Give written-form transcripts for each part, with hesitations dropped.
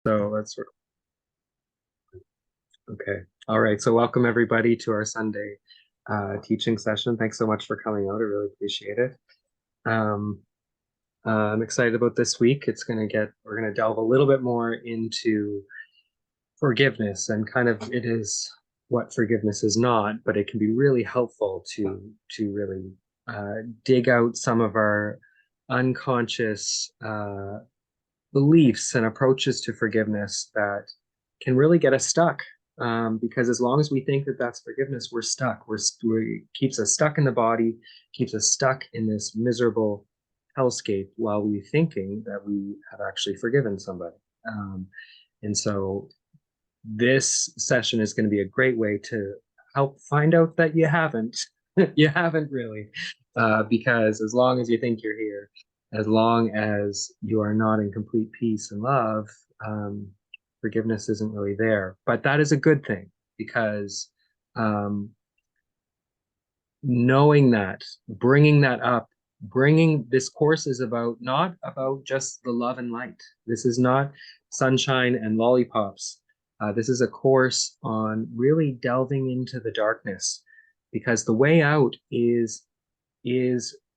So that's okay. All right. So welcome everybody to our Sunday teaching session. Thanks so much for coming out. I really appreciate it. Um, I'm excited about this week. We're going to delve a little bit more into forgiveness and kind of it is what forgiveness is not, but it can be really helpful to really dig out some of our unconscious beliefs and approaches to forgiveness that can really get us stuck. Because as long as we think that that's forgiveness, we're stuck. We keeps us stuck in the body, keeps us stuck in this miserable hellscape while we thinking that we have actually forgiven somebody. Um, and so this session is going to be a great way to help find out that you haven't. You haven't really, because as long as you think you're here, as long as you are not in complete peace and love, um, forgiveness isn't really there. But that is a good thing because um, knowing that, bringing that up, bringing this course is about not about just the love and light. This is not sunshine and lollipops. This is a course on really delving into the darkness because the way out is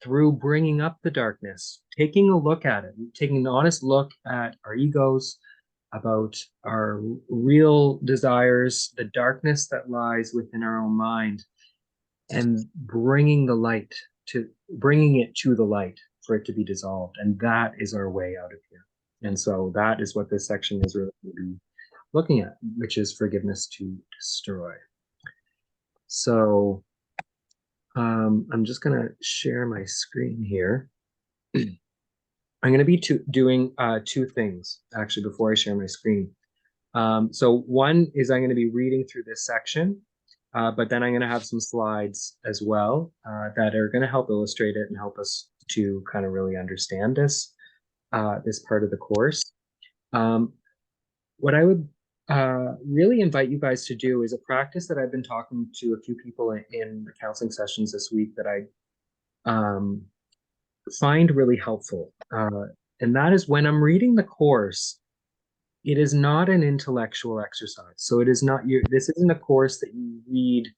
through bringing up the darkness, taking a look at it, taking an honest look at our egos, about our real desires, the darkness that lies within our own mind, and bringing it to the light for it to be dissolved. And that is our way out of here. And so that is what this section is really going to be looking at, which is forgiveness to destroy. So I'm just going to share my screen here. I'm going to be doing two things actually before I share my screen. So one is I'm going to be reading through this section, but then I'm going to have some slides as well that are going to help illustrate it and help us to kind of really understand this part of the course. What I would really invite you guys to do is a practice that I've been talking to a few people in the counseling sessions this week that I find really helpful. And that is when I'm reading the course, it is not an intellectual exercise. So it is not this isn't a course that you read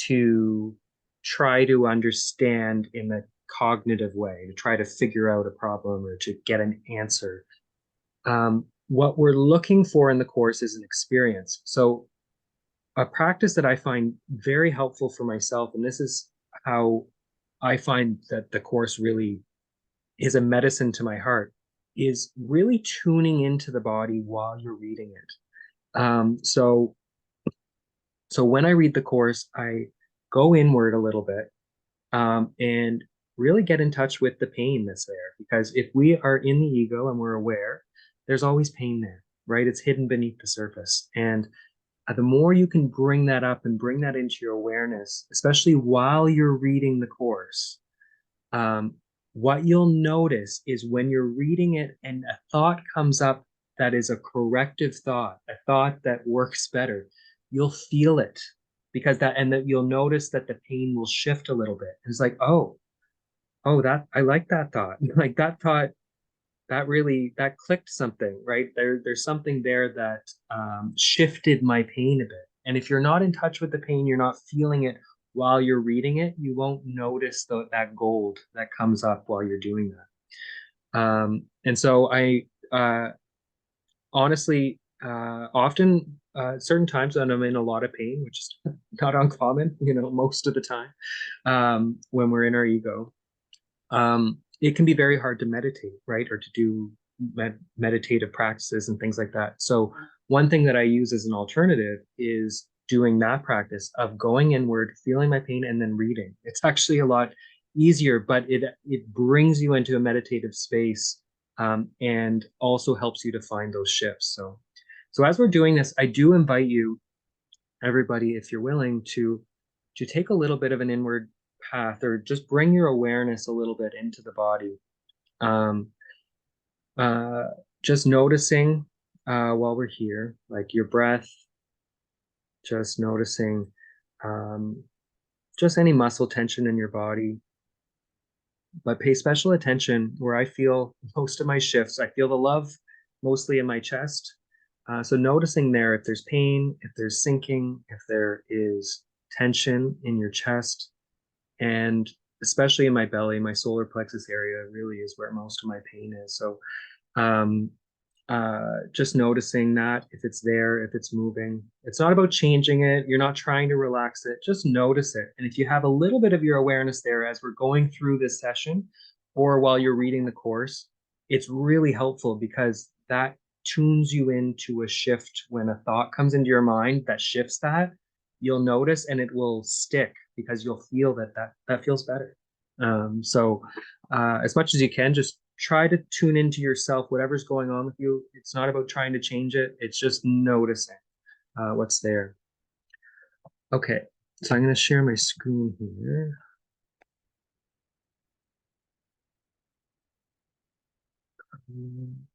to try to understand in a cognitive way, to try to figure out a problem or to get an answer. What we're looking for in the course is an experience. So a practice that I find very helpful for myself, and this is how I find that the course really is a medicine to my heart, is really tuning into the body while you're reading it. So when I read the course, I go inward a little bit and really get in touch with the pain that's there. Because if we are in the ego and we're aware, there's always pain there, right? It's hidden beneath the surface. And the more you can bring that up and bring that into your awareness, especially while you're reading the course, um, what you'll notice is when you're reading it and a thought comes up that is a corrective thought, a thought that works better, you'll feel it because and that you'll notice that the pain will shift a little bit. It's like, oh, that I like that thought. Like that thought that clicked something, right? There's something there that shifted my pain a bit. And if you're not in touch with the pain, you're not feeling it while you're reading it, you won't notice that gold that comes up while you're doing that. And so I honestly often certain times when I'm in a lot of pain, which is not uncommon, most of the time, when we're in our ego, it can be very hard to meditate, right? Or to do meditative practices and things like that. So one thing that I use as an alternative is doing that practice of going inward, feeling my pain, and then reading. It's actually a lot easier, but it brings you into a meditative space, and also helps you to find those shifts. So as we're doing this, I do invite you, everybody, if you're willing, to take a little bit of an inward path or just bring your awareness a little bit into the body. Um, uh, just noticing while we're here, like your breath, just noticing um, just any muscle tension in your body. But pay special attention where I feel most of my shifts. I feel the love mostly in my chest. So noticing there if there's pain, if there's sinking, if there is tension in your chest, and especially in my belly, my solar plexus area really is where most of my pain is. So um, just noticing that if it's there, if it's moving. It's not about changing it. You're not trying to relax it. Just notice it. And if you have a little bit of your awareness there as we're going through this session or while you're reading the course, it's really helpful because that tunes you into a shift. When a thought comes into your mind that shifts that, you'll notice and it will stick because you'll feel that feels better. So as much as you can, just try to tune into yourself, whatever's going on with you. It's not about trying to change it. It's just noticing what's there. Okay, so I'm going to share my screen here.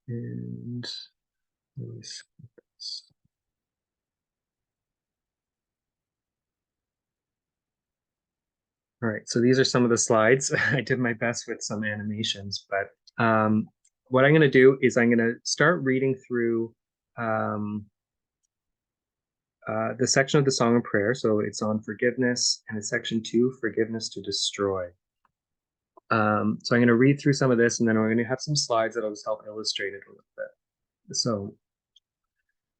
And let me skip this. All right, so these are some of the slides. I did my best with some animations, but what I'm going to do is I'm going to start reading through the section of the Song of Prayer. So it's on forgiveness, and it's section 2, forgiveness to destroy. So I'm going to read through some of this, and then I'm going to have some slides that'll just help illustrate it a little bit. So,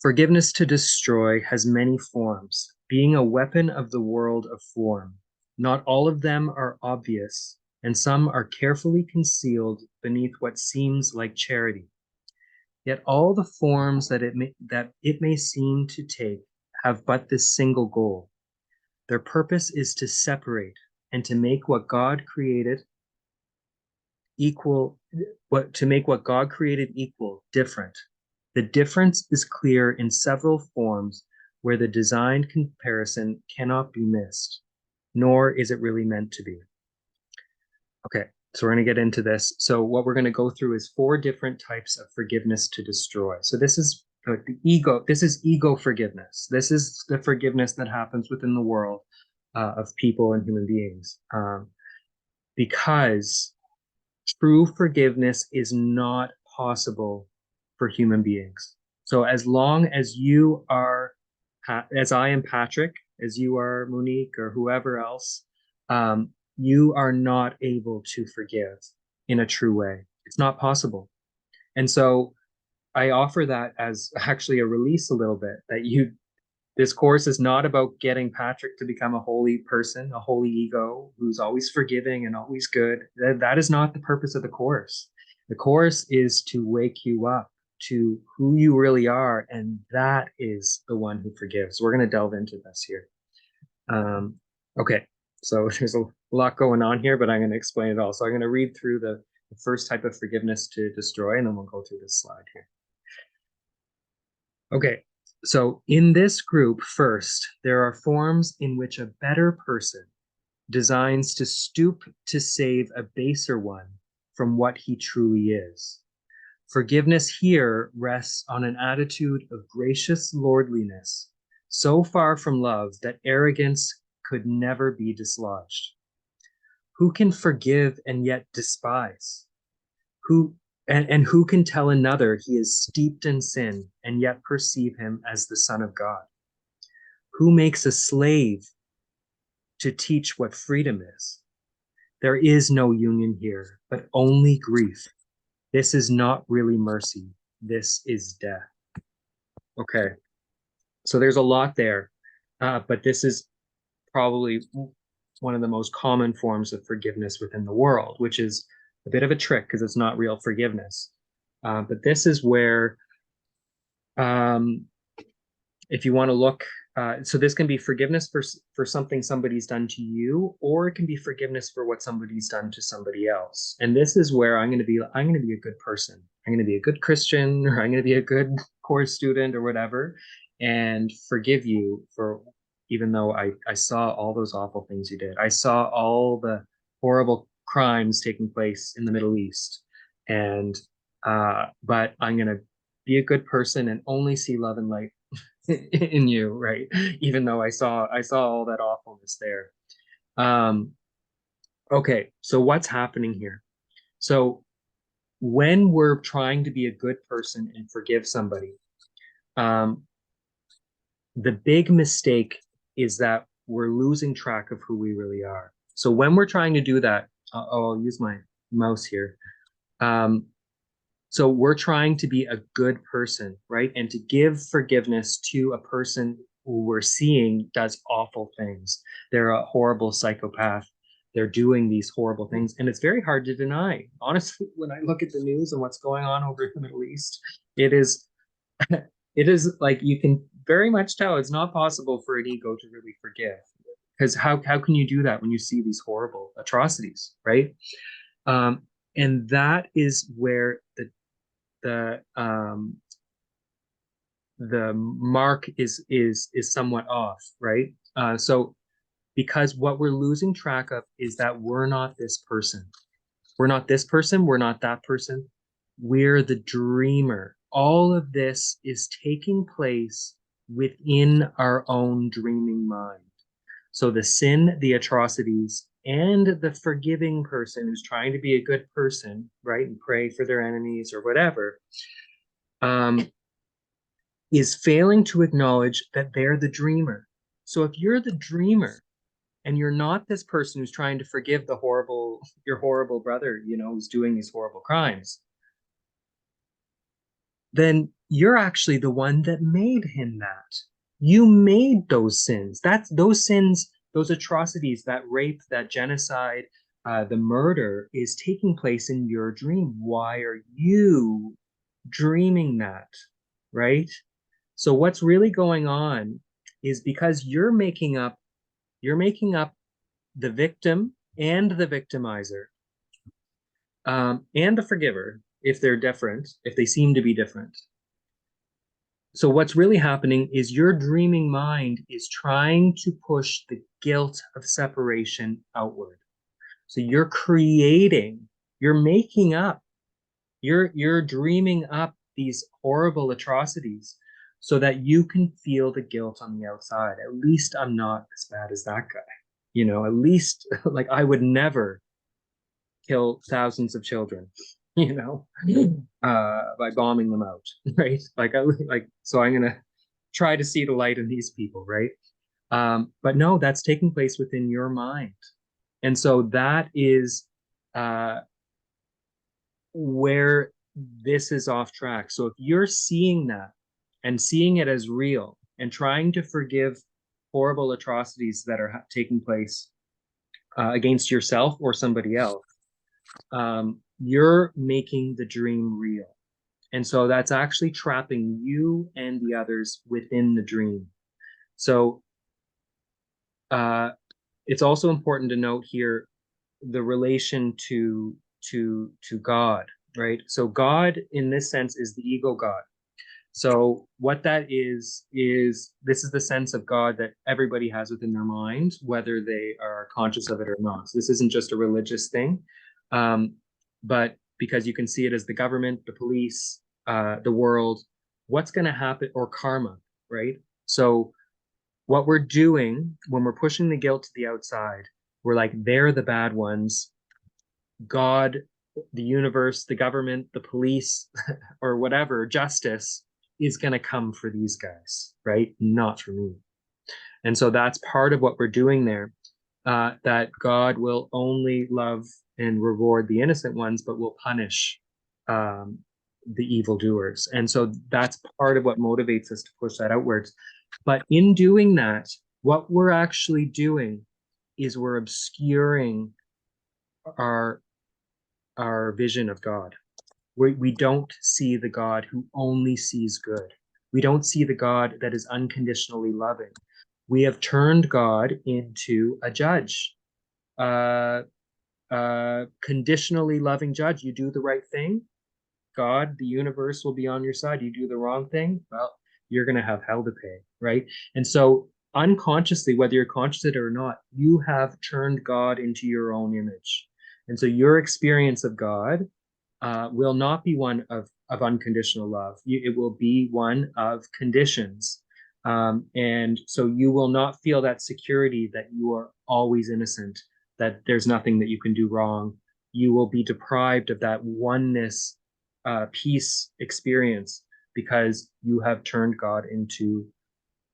forgiveness to destroy has many forms, being a weapon of the world of form. Not all of them are obvious, and some are carefully concealed beneath what seems like charity. Yet all the forms that it may seem to take have but this single goal. Their purpose is to separate and to make what God created equal, to make what God created equal, different. The difference is clear in several forms where the designed comparison cannot be missed, nor is it really meant to be. Okay, so we're going to get into this. So what we're going to go through is 4 different types of forgiveness to destroy. So this is like the ego. This is ego forgiveness. This is the forgiveness that happens within the world of people and human beings, because true forgiveness is not possible for human beings. So as long as you are, as I am Patrick, as you are Monique or whoever else, you are not able to forgive in a true way. It's not possible. And so I offer that as actually a release a little bit, that this course is not about getting Patrick to become a holy person, a holy ego who's always forgiving and always good. That is not the purpose of the course. The course is to wake you up to who you really are, and that is the one who forgives. We're going to delve into this here. Okay, so there's a lot going on here, but I'm going to explain it all. So I'm going to read through the first type of forgiveness to destroy, and then we'll go through this slide here. Okay, so in this group, first, there are forms in which a better person designs to stoop to save a baser one from what he truly is. Forgiveness here rests on an attitude of gracious lordliness, so far from love that arrogance could never be dislodged. Who can forgive and yet despise? And who can tell another he is steeped in sin and yet perceive him as the Son of God? Who makes a slave to teach what freedom is? There is no union here, but only grief. This is not really mercy. This is death. Okay, so there's a lot there, but this is probably one of the most common forms of forgiveness within the world, which is a bit of a trick because it's not real forgiveness. But this is where, if you want to look, so this can be forgiveness for something somebody's done to you, or it can be forgiveness for what somebody's done to somebody else. And this is where I'm going to be a good person. I'm going to be a good Christian, or I'm going to be a good course student or whatever, and forgive you for, even though I saw all those awful things you did. I saw all the horrible crimes taking place in the Middle East. And, but I'm going to be a good person and only see love and light in you, right? Even though I saw all that awfulness there. Okay, so what's happening here? So when we're trying to be a good person and forgive somebody, Um, the big mistake is that we're losing track of who we really are. So when we're trying to do that, I'll use my mouse here. So we're trying to be a good person, right? And to give forgiveness to a person who we're seeing does awful things. They're a horrible psychopath. They're doing these horrible things. And it's very hard to deny. Honestly, when I look at the news and what's going on over in the Middle East, it is it is like you can very much tell it's not possible for an ego to really forgive. Because how can you do that when you see these horrible atrocities, right? Um, and that is where the the mark is somewhat off, right? So because what we're losing track of is that we're not this person. We're not this person. We're not that person. We're the dreamer. All of this is taking place within our own dreaming mind. So the sin, the atrocities, and the forgiving person who's trying to be a good person, right, and pray for their enemies or whatever, um, is failing to acknowledge that they're the dreamer. So if you're the dreamer and you're not this person who's trying to forgive your horrible brother, who's doing these horrible crimes, then you're actually the one that made him that. You made those sins. That's those sins, those atrocities, that rape, that genocide, the murder is taking place in your dream. Why are you dreaming that? Right? So what's really going on is because you're making up the victim and the victimizer, and the forgiver, if they're different, if they seem to be different. So what's really happening is your dreaming mind is trying to push the guilt of separation outward. So you're making up, you're dreaming up these horrible atrocities so that you can feel the guilt on the outside. At least I'm not as bad as that guy. At least like I would never kill thousands of children, by bombing them out, right? So I'm gonna try to see the light in these people, right? But no, that's taking place within your mind. And so that is uh, where this is off track. So if you're seeing that and seeing it as real and trying to forgive horrible atrocities that are taking place against yourself or somebody else, you're making the dream real. And so that's actually trapping you and the others within the dream. So it's also important to note here the relation to God, right? So God, in this sense, is the ego God. So what that is this is the sense of God that everybody has within their mind, whether they are conscious of it or not. So this isn't just a religious thing, but because you can see it as the government, the police, the world, what's going to happen, or karma, right? So what we're doing when we're pushing the guilt to the outside, we're like, they're the bad ones. God, the universe, the government, the police, or whatever, justice is going to come for these guys, right? Not for me. And so that's part of what we're doing there, that God will only love and reward the innocent ones, but will punish um, the evildoers. And so that's part of what motivates us to push that outwards. But in doing that, what we're actually doing is we're obscuring our our vision of God. We don't see the God who only sees good. We don't see the God that is unconditionally loving. We have turned God into a judge, uh, conditionally loving judge. You do the right thing, God, the universe will be on your side. You do the wrong thing, well, you're going to have hell to pay, right? And so unconsciously, whether you're conscious of it or not, you have turned God into your own image. And so your experience of God will not be one of unconditional love. It will be one of conditions. And so you will not feel that security that you are always innocent, that there's nothing that you can do wrong. You will be deprived of that oneness, peace experience because you have turned God into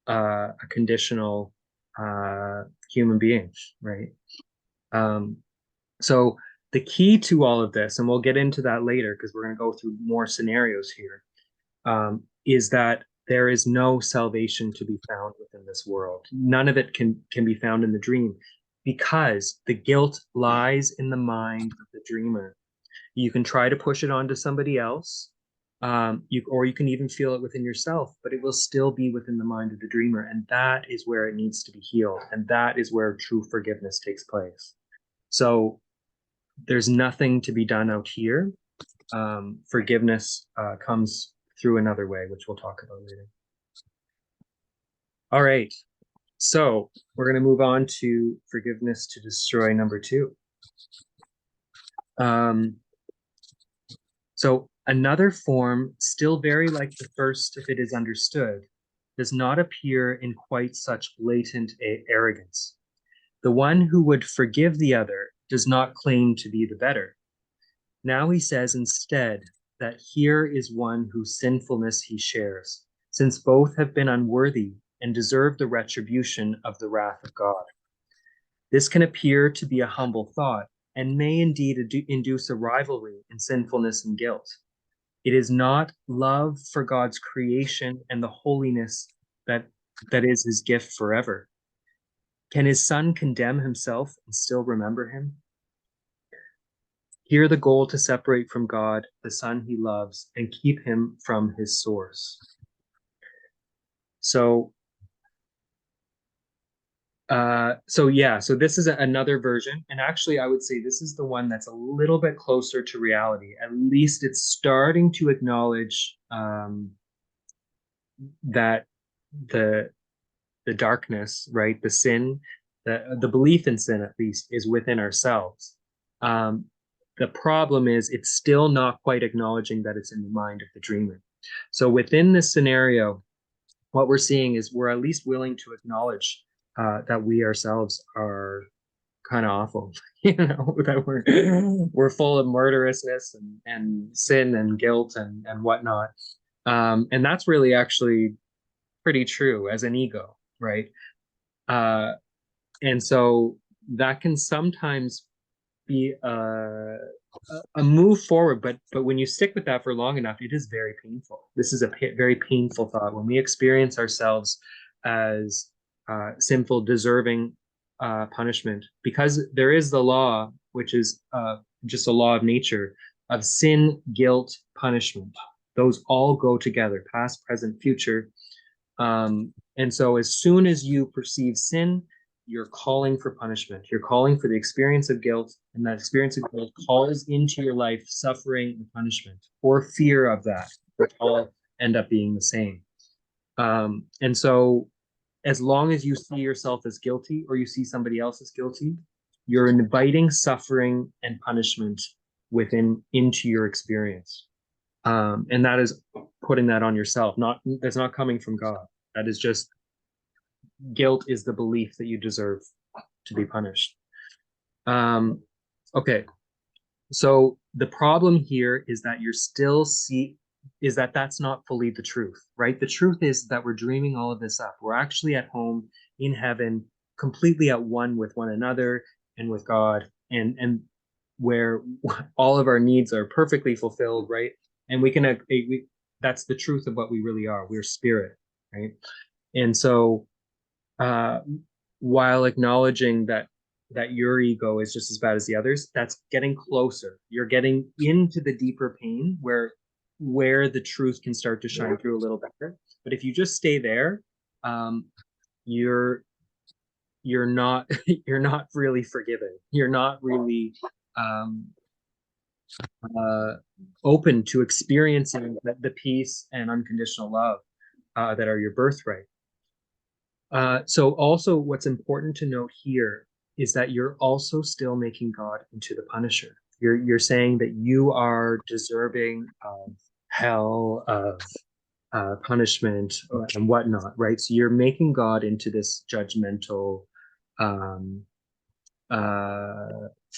a conditional human being, right? So the key to all of this, and we'll get into that later because we're going to go through more scenarios here, is that there is no salvation to be found within this world. None of it can be found in the dream, because the guilt lies in the mind of the dreamer. You can try to push it onto somebody else, or you can even feel it within yourself, but it will still be within the mind of the dreamer, and that is where it needs to be healed, and that is where true forgiveness takes place. So there's nothing to be done out here. Forgiveness comes through another way, which we'll talk about later. All right, so we're going to move on to forgiveness to destroy number 2. So another form, still very like the first if it is understood, does not appear in quite such blatant arrogance. The one who would forgive the other does not claim to be the better. Now he says instead that here is one whose sinfulness he shares, since both have been unworthy and deserve the retribution of the wrath of God. This can appear to be a humble thought, and may indeed induce a rivalry in sinfulness and guilt. It is not love for God's creation and the holiness that is his gift forever. Can his son condemn himself and still remember him? Here the goal to separate from God the son he loves and keep him from his source. So this is another version, and actually I would say this is the one that's a little bit closer to reality. At least it's starting to acknowledge that the darkness, right, the sin, the belief in sin at least, is within ourselves. The problem is it's still not quite acknowledging that it's in the mind of the dreamer. So within this scenario, what we're seeing is we're at least willing to acknowledge that we ourselves are kind of awful, that we're full of murderousness and sin and guilt and whatnot. And that's really actually pretty true as an ego, right? And so that can sometimes be a move forward, but when you stick with that for long enough, it is very painful. This is a very painful thought when we experience ourselves as sinful, deserving punishment, because there is the law, which is just a law of nature, of sin, guilt, punishment. Those all go together, past, present, future. And so as soon as you perceive sin, you're calling for punishment. You're calling for the experience of guilt, and that experience of guilt calls into your life suffering and punishment, or fear of that, which all end up being the same. And so as long as you see yourself as guilty, or you see somebody else as guilty, you're inviting suffering and punishment into your experience. And that is putting that on yourself. That's not coming from God. That is just guilt is the belief that you deserve to be punished. Okay, so the problem here is that that's not fully the truth, right? The truth is that we're dreaming all of this up. We're actually at home in heaven, completely at one with one another and with God, and where all of our needs are perfectly fulfilled, right? And that's the truth of what we really are. We're spirit, right? And so while acknowledging that your ego is just as bad as the others, that's getting closer. You're getting into the deeper pain where the truth can start to shine through a little better. But if you just stay there, you're not really forgiven. You're not really open to experiencing the peace and unconditional love that are your birthright. So also what's important to note here is that you're also still making God into the punisher. You're saying that you are deserving of hell, of punishment, and whatnot, right? So you're making God into this judgmental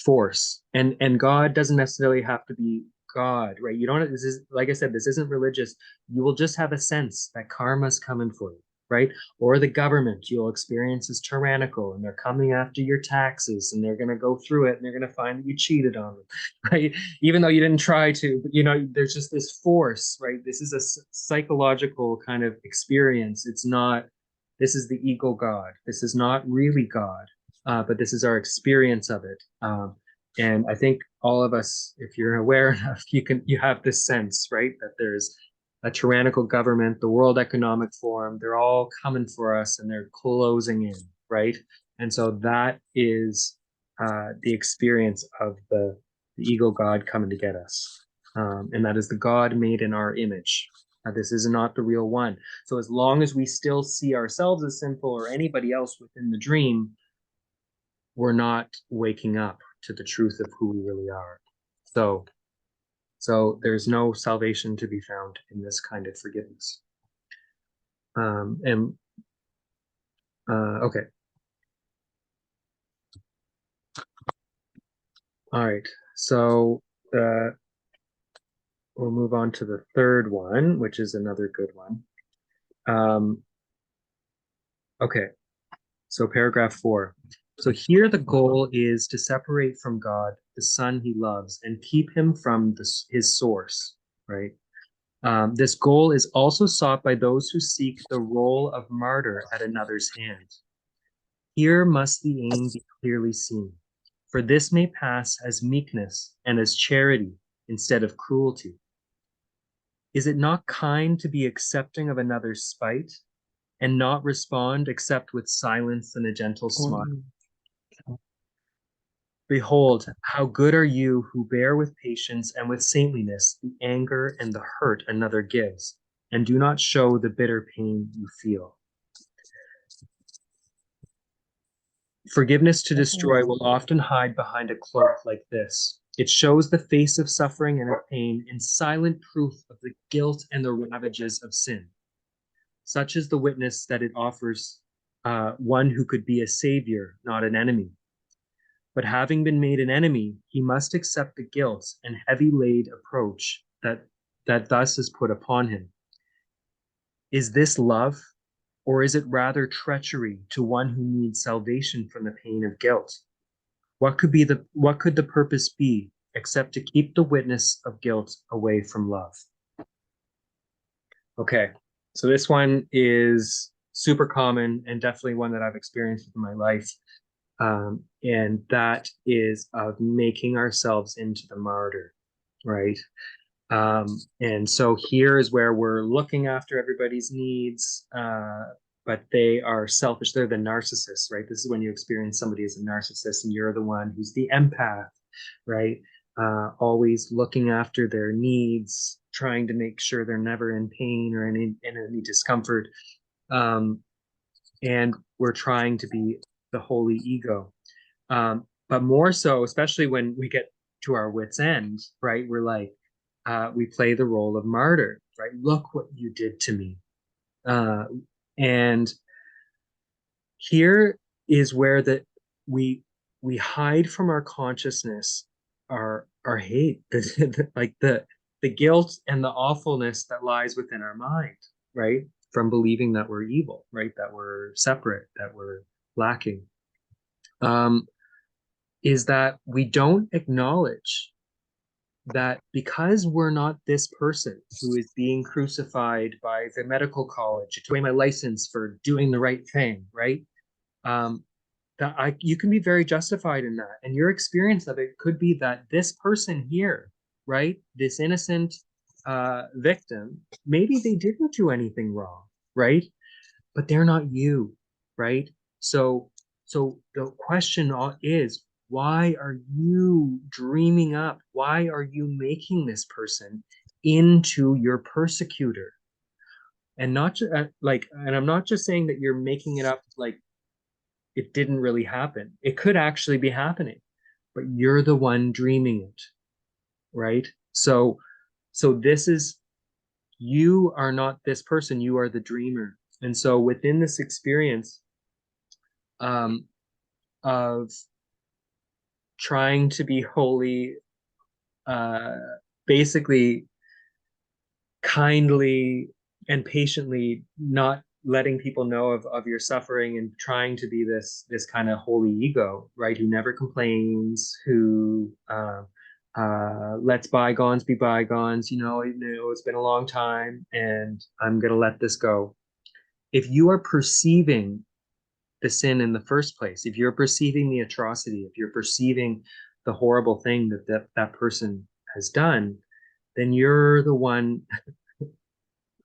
force, and God doesn't necessarily have to be God, right? You don't, this is, like I said, this isn't religious. You will just have a sense that karma's coming for you, right? Or the government you'll experience is tyrannical and they're coming after your taxes and they're going to go through it and they're going to find that you cheated on them, right? Even though you didn't try to, but there's just this force, right? This is a psychological kind of experience. It's not, this is the ego God. This is not really God, but this is our experience of it. And I think all of us, if you're aware enough, you have this sense, right, that there's a tyrannical government, the World Economic Forum, they're all coming for us and they're closing in, right? And so that is the experience of the ego God coming to get us. And that is the God made in our image. This is not the real one. So as long as we still see ourselves as sinful or anybody else within the dream, we're not waking up to the truth of who we really are. So there's no salvation to be found in this kind of forgiveness. Okay. All right. So we'll move on to the third one, which is another good one. Okay. So paragraph 4. So here the goal is to separate from God the Son he loves and keep him from his source, right? This goal is also sought by those who seek the role of martyr at another's hand. Here must the aim be clearly seen, for this may pass as meekness and as charity instead of cruelty. Is it not kind to be accepting of another's spite and not respond except with silence and a gentle smile? Behold, how good are you who bear with patience and with saintliness the anger and the hurt another gives, and do not show the bitter pain you feel. Forgiveness to destroy will often hide behind a cloak like this. It shows the face of suffering and of pain in silent proof of the guilt and the ravages of sin. Such is the witness that it offers one who could be a savior, not an enemy. But having been made an enemy, he must accept the guilt and heavy laid approach that thus is put upon him. Is this love, or is it rather treachery to one who needs salvation from the pain of guilt? What could the purpose be except to keep the witness of guilt away from love? Okay, so this one is super common and definitely one that I've experienced in my life. And that is of making ourselves into the martyr, right? And so here is where we're looking after everybody's needs, but they are selfish. They're the narcissists, right? This is when you experience somebody as a narcissist and you're the one who's the empath, right? Always looking after their needs, trying to make sure they're never in pain or in any discomfort. And we're trying to be the holy ego. But more so, especially when we get to our wit's end, right? We're like, we play the role of martyr, right? Look what you did to me. And here is where we hide from our consciousness our hate, like the guilt and the awfulness that lies within our mind, right? From believing that we're evil, right? That we're separate, that we're lacking. Is that we don't acknowledge that because we're not this person who is being crucified by the medical college, took away my license for doing the right thing, right? You can be very justified in that. And your experience of it could be that this person here, right, this innocent victim, maybe they didn't do anything wrong, right? But they're not you, right? So the question is, why are you dreaming up? Why are you making this person into your persecutor? And not just and I'm not just saying that you're making it up like it didn't really happen. It could actually be happening, but you're the one dreaming it, right? So this is, you are not this person, you are the dreamer. And so within this experience of trying to be holy, basically kindly and patiently not letting people know of your suffering and trying to be this kind of holy ego, right? Who never complains, who lets bygones be bygones. It's been a long time and I'm gonna let this go. If you are perceiving the sin in the first place, if you're perceiving the atrocity, if you're perceiving the horrible thing that person has done, then you're the one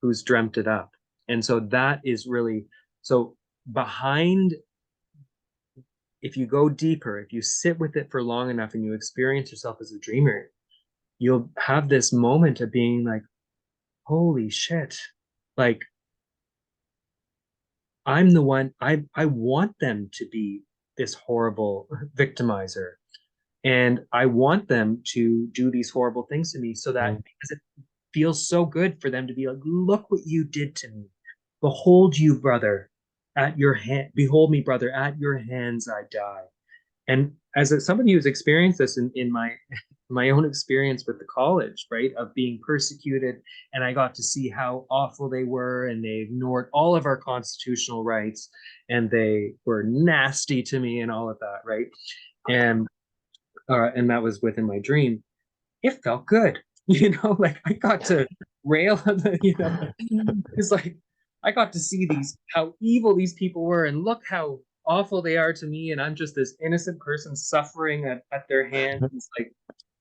who's dreamt it up. And so that is really so behind, if you go deeper, if you sit with it for long enough and you experience yourself as a dreamer, you'll have this moment of being like, holy shit, like I'm the one, I want them to be this horrible victimizer. And I want them to do these horrible things to me so that because it feels so good for them to be like, look what you did to me. Behold you, brother, at your hand. Behold me, brother, at your hands I die. And somebody who's experienced this in my own experience with the college, right, of being persecuted, and I got to see how awful they were, and they ignored all of our constitutional rights, and they were nasty to me, and all of that, right? And that was within my dream. It felt good, like I got to rail on it's like I got to see how evil these people were, and look how awful they are to me, and I'm just this innocent person suffering at their hands. It's like,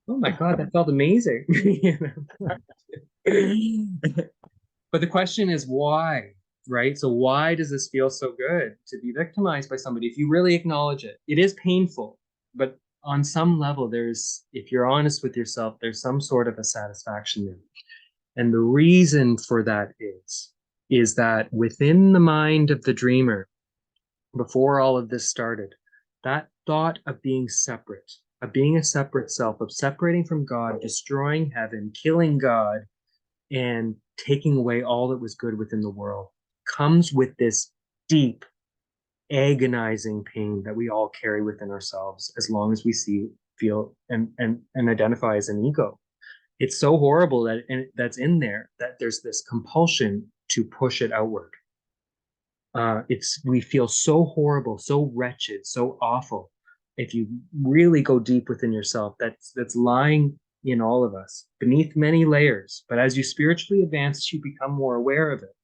oh my God, that felt amazing. But the question is why, right? So why does this feel so good to be victimized by somebody? If you really acknowledge it, it is painful, but on some level, if you're honest with yourself, there's some sort of a satisfaction there. And the reason for that is that within the mind of the dreamer, before all of this started, that thought of being separate, of being a separate self, of separating from God, destroying heaven, killing God, and taking away all that was good within the world, comes with this deep, agonizing pain that we all carry within ourselves as long as we see, feel, and identify as an ego. It's so horrible that's in there that there's this compulsion to push it outward. We feel so horrible, so wretched, so awful. If you really go deep within yourself, that's lying in all of us beneath many layers. But as you spiritually advance, you become more aware of it.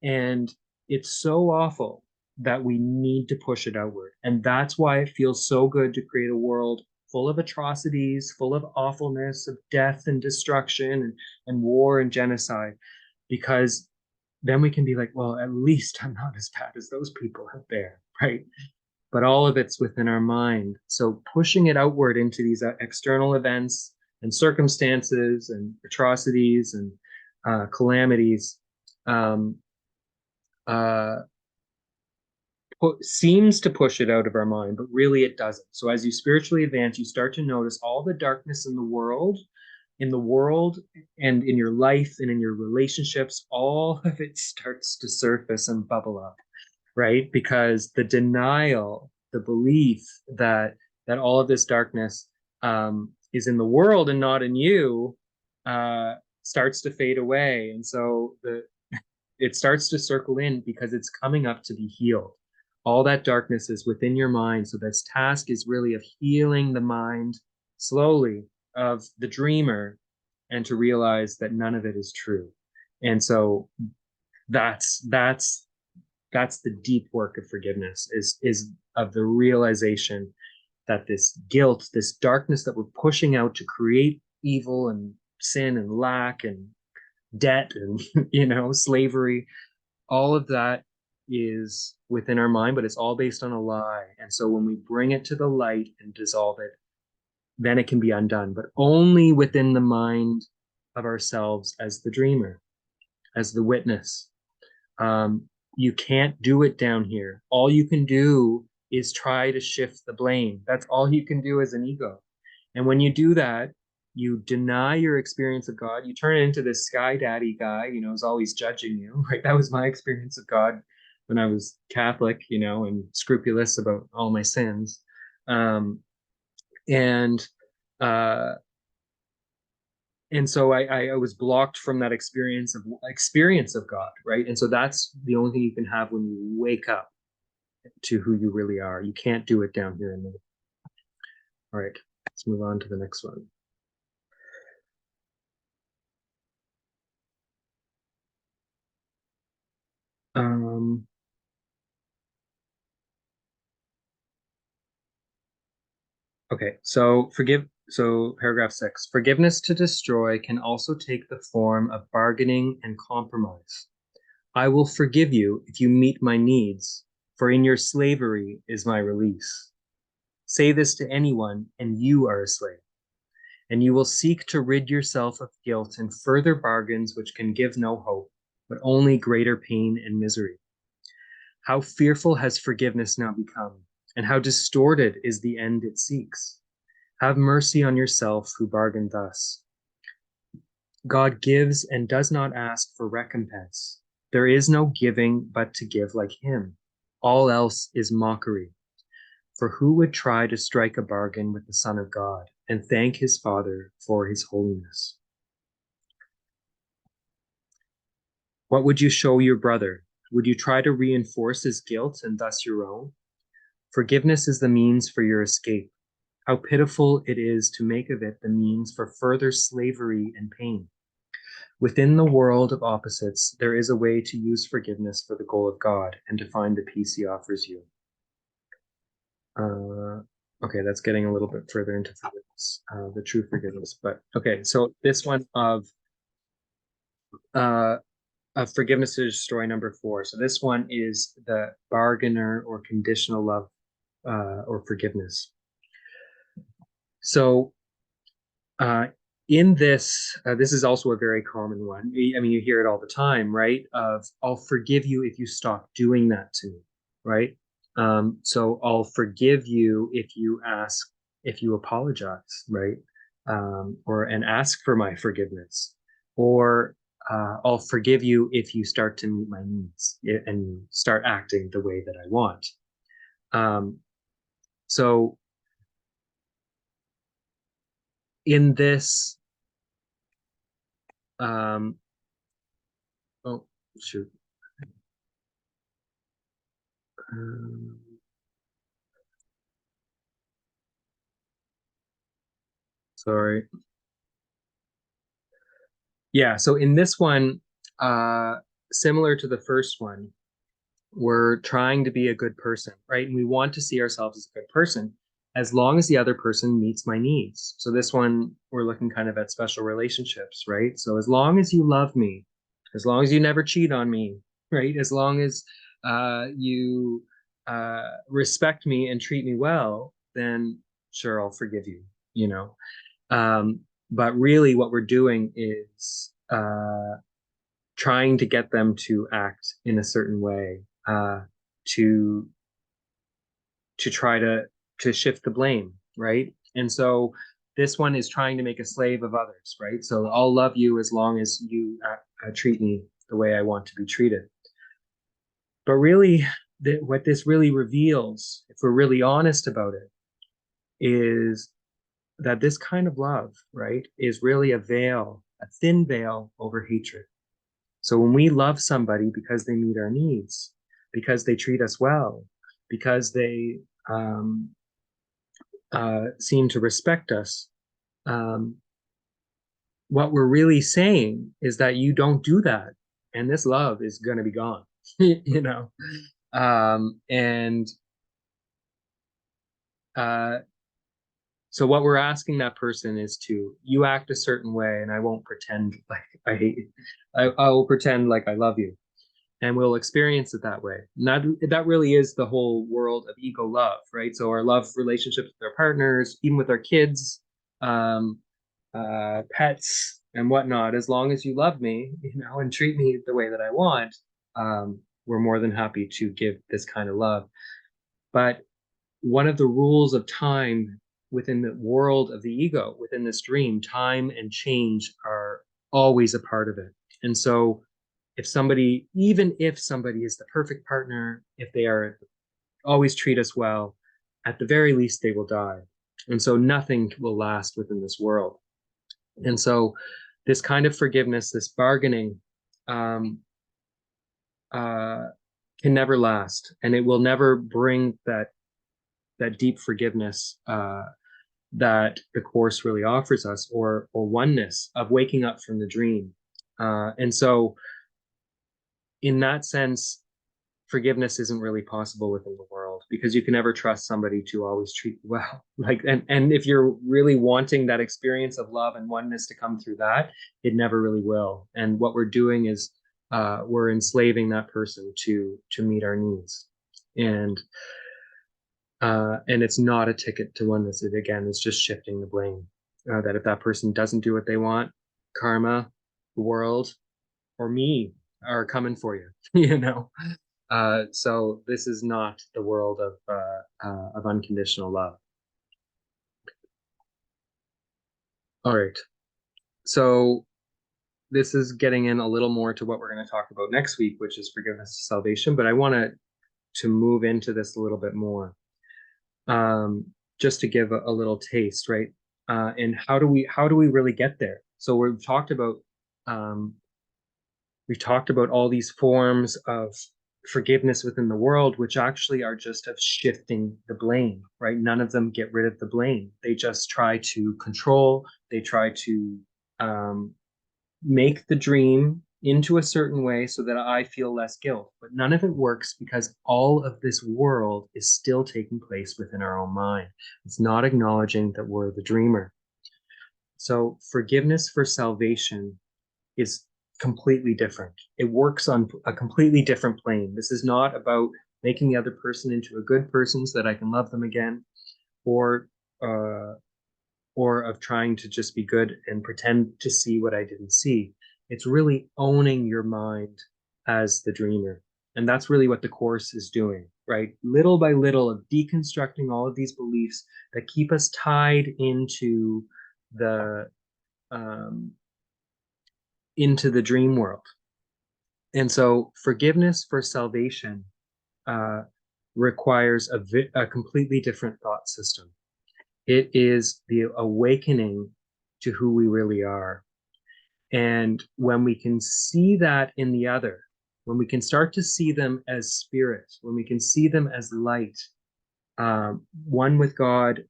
And it's so awful that we need to push it outward. And that's why it feels so good to create a world full of atrocities, full of awfulness, of death and destruction and war and genocide, because then we can be like, well, at least I'm not as bad as those people out there, right? But all of it's within our mind. So pushing it outward into these external events and circumstances and atrocities and calamities um, seems to push it out of our mind, but really it doesn't. So as you spiritually advance, you start to notice all the darkness in the world and in your life and in your relationships. All of it starts to surface and bubble up, right? Because the denial, the belief that all of this darkness is in the world and not in you starts to fade away. And so it starts to circle in because it's coming up to be healed. All that darkness is within your mind. So this task is really of healing the mind slowly of the dreamer, and to realize that none of it is true. And so that's the deep work of forgiveness, is of the realization that this guilt, this darkness that we're pushing out to create evil and sin and lack and debt and slavery, all of that is within our mind, but it's all based on a lie. And so when we bring it to the light and dissolve it, then it can be undone, but only within the mind of ourselves as the dreamer, as the witness. You can't do it down here. All you can do is try to shift the blame. That's all you can do as an ego. And when you do that, you deny your experience of God. You turn into this sky daddy guy, who's always judging you, right? That was my experience of God when I was Catholic, and scrupulous about all my sins. And And so I was blocked from that experience of God, right? And so that's the only thing you can have when you wake up to who you really are. You can't do it down here in the. All right, let's move on to the next one. Um, okay, so paragraph 6. Forgiveness to destroy can also take the form of bargaining and compromise. I will forgive you if you meet my needs, for in your slavery is my release. Say this to anyone, and you are a slave, and you will seek to rid yourself of guilt in further bargains which can give no hope, but only greater pain and misery. How fearful has forgiveness now become, and how distorted is the end it seeks. Have mercy on yourself who bargained thus. God gives and does not ask for recompense. There is no giving but to give like him. All else is mockery. For who would try to strike a bargain with the Son of God and thank his Father for his holiness? What would you show your brother? Would you try to reinforce his guilt and thus your own? Forgiveness is the means for your escape. How pitiful it is to make of it the means for further slavery and pain. Within the world of opposites, there is a way to use forgiveness for the goal of God and to find the peace he offers you. Okay, that's getting a little bit further into forgiveness, the true forgiveness. But okay, so this one of forgiveness to destroy, number 4. So this one is the bargainer or conditional love or forgiveness. So in this, this is also a very common one. I mean, you hear it all the time, right? Of I'll forgive you if you stop doing that to me, right? So I'll forgive you if you apologize, right? And ask for my forgiveness, or I'll forgive you if you start to meet my needs and you start acting the way that I want. So in this, oh shoot. Um, Sorry. Yeah, so in this one, similar to the first one, we're trying to be a good person, right? And we want to see ourselves as a good person as long as the other person meets my needs. So this one, we're looking kind of at special relationships, right? So as long as you love me, as long as you never cheat on me, right? As long as you respect me and treat me well, then sure, I'll forgive you, you know? But really what we're doing is trying to get them to act in a certain way, to try to shift the blame, right? And so this one is trying to make a slave of others, right? So I'll love you as long as you treat me the way I want to be treated. But really, what this really reveals, if we're really honest about it, is that this kind of love, right, is really a veil, a thin veil over hatred. So when we love somebody because they meet our needs, because they treat us well, because they seem to respect us, what we're really saying is that you don't do that, and this love is going to be gone, you know. And so what we're asking that person is to, you act a certain way, and I won't pretend like I hate you. I will pretend like I love you, and we'll experience it that way. And that really is the whole world of ego love, right? So our love relationships with our partners, even with our kids, pets, and whatnot. As long as you love me, and treat me the way that I want, we're more than happy to give this kind of love. But one of the rules of time within the world of the ego, within this dream, time and change are always a part of it. And so even if somebody is the perfect partner, if they are always treat us well, at the very least, they will die. And so nothing will last within this world. And so this kind of forgiveness, this bargaining, um, can never last, and it will never bring that deep forgiveness that the Course really offers us, or oneness of waking up from the dream. And so, in that sense, forgiveness isn't really possible within the world, because you can never trust somebody to always treat you well. And if you're really wanting that experience of love and oneness to come through that, it never really will. And what we're doing is we're enslaving that person to meet our needs. And it's not a ticket to oneness. It, again, is just shifting the blame. That if that person doesn't do what they want, karma, the world, or me are coming for you, you know? So this is not the world of unconditional love. All right. So this is getting in a little more to what we're going to talk about next week, which is forgiveness to salvation. But I want to move into this a little bit more, just to give a little taste, right? And how do we really get there? So um, we've talked about all these forms of forgiveness within the world, which actually are just of shifting the blame, right? None of them get rid of the blame. They just try to control, they try to make the dream into a certain way so that I feel less guilt. But none of it works, because all of this world is still taking place within our own mind. It's not acknowledging that we're the dreamer. So forgiveness for salvation is completely different. It works on a completely different plane. This is not about making the other person into a good person so that I can love them again, or uh, or of trying to just be good and pretend to see what I didn't see. It's really owning your mind as the dreamer. And that's really what the Course is doing, right? Little by little, of deconstructing all of these beliefs that keep us tied the um, into the dream world. And so forgiveness for salvation uh, requires a completely different thought system. It is the awakening to who we really are. And when we can see that in the other, when we can start to see them as spirit, when we can see them as light, one with God,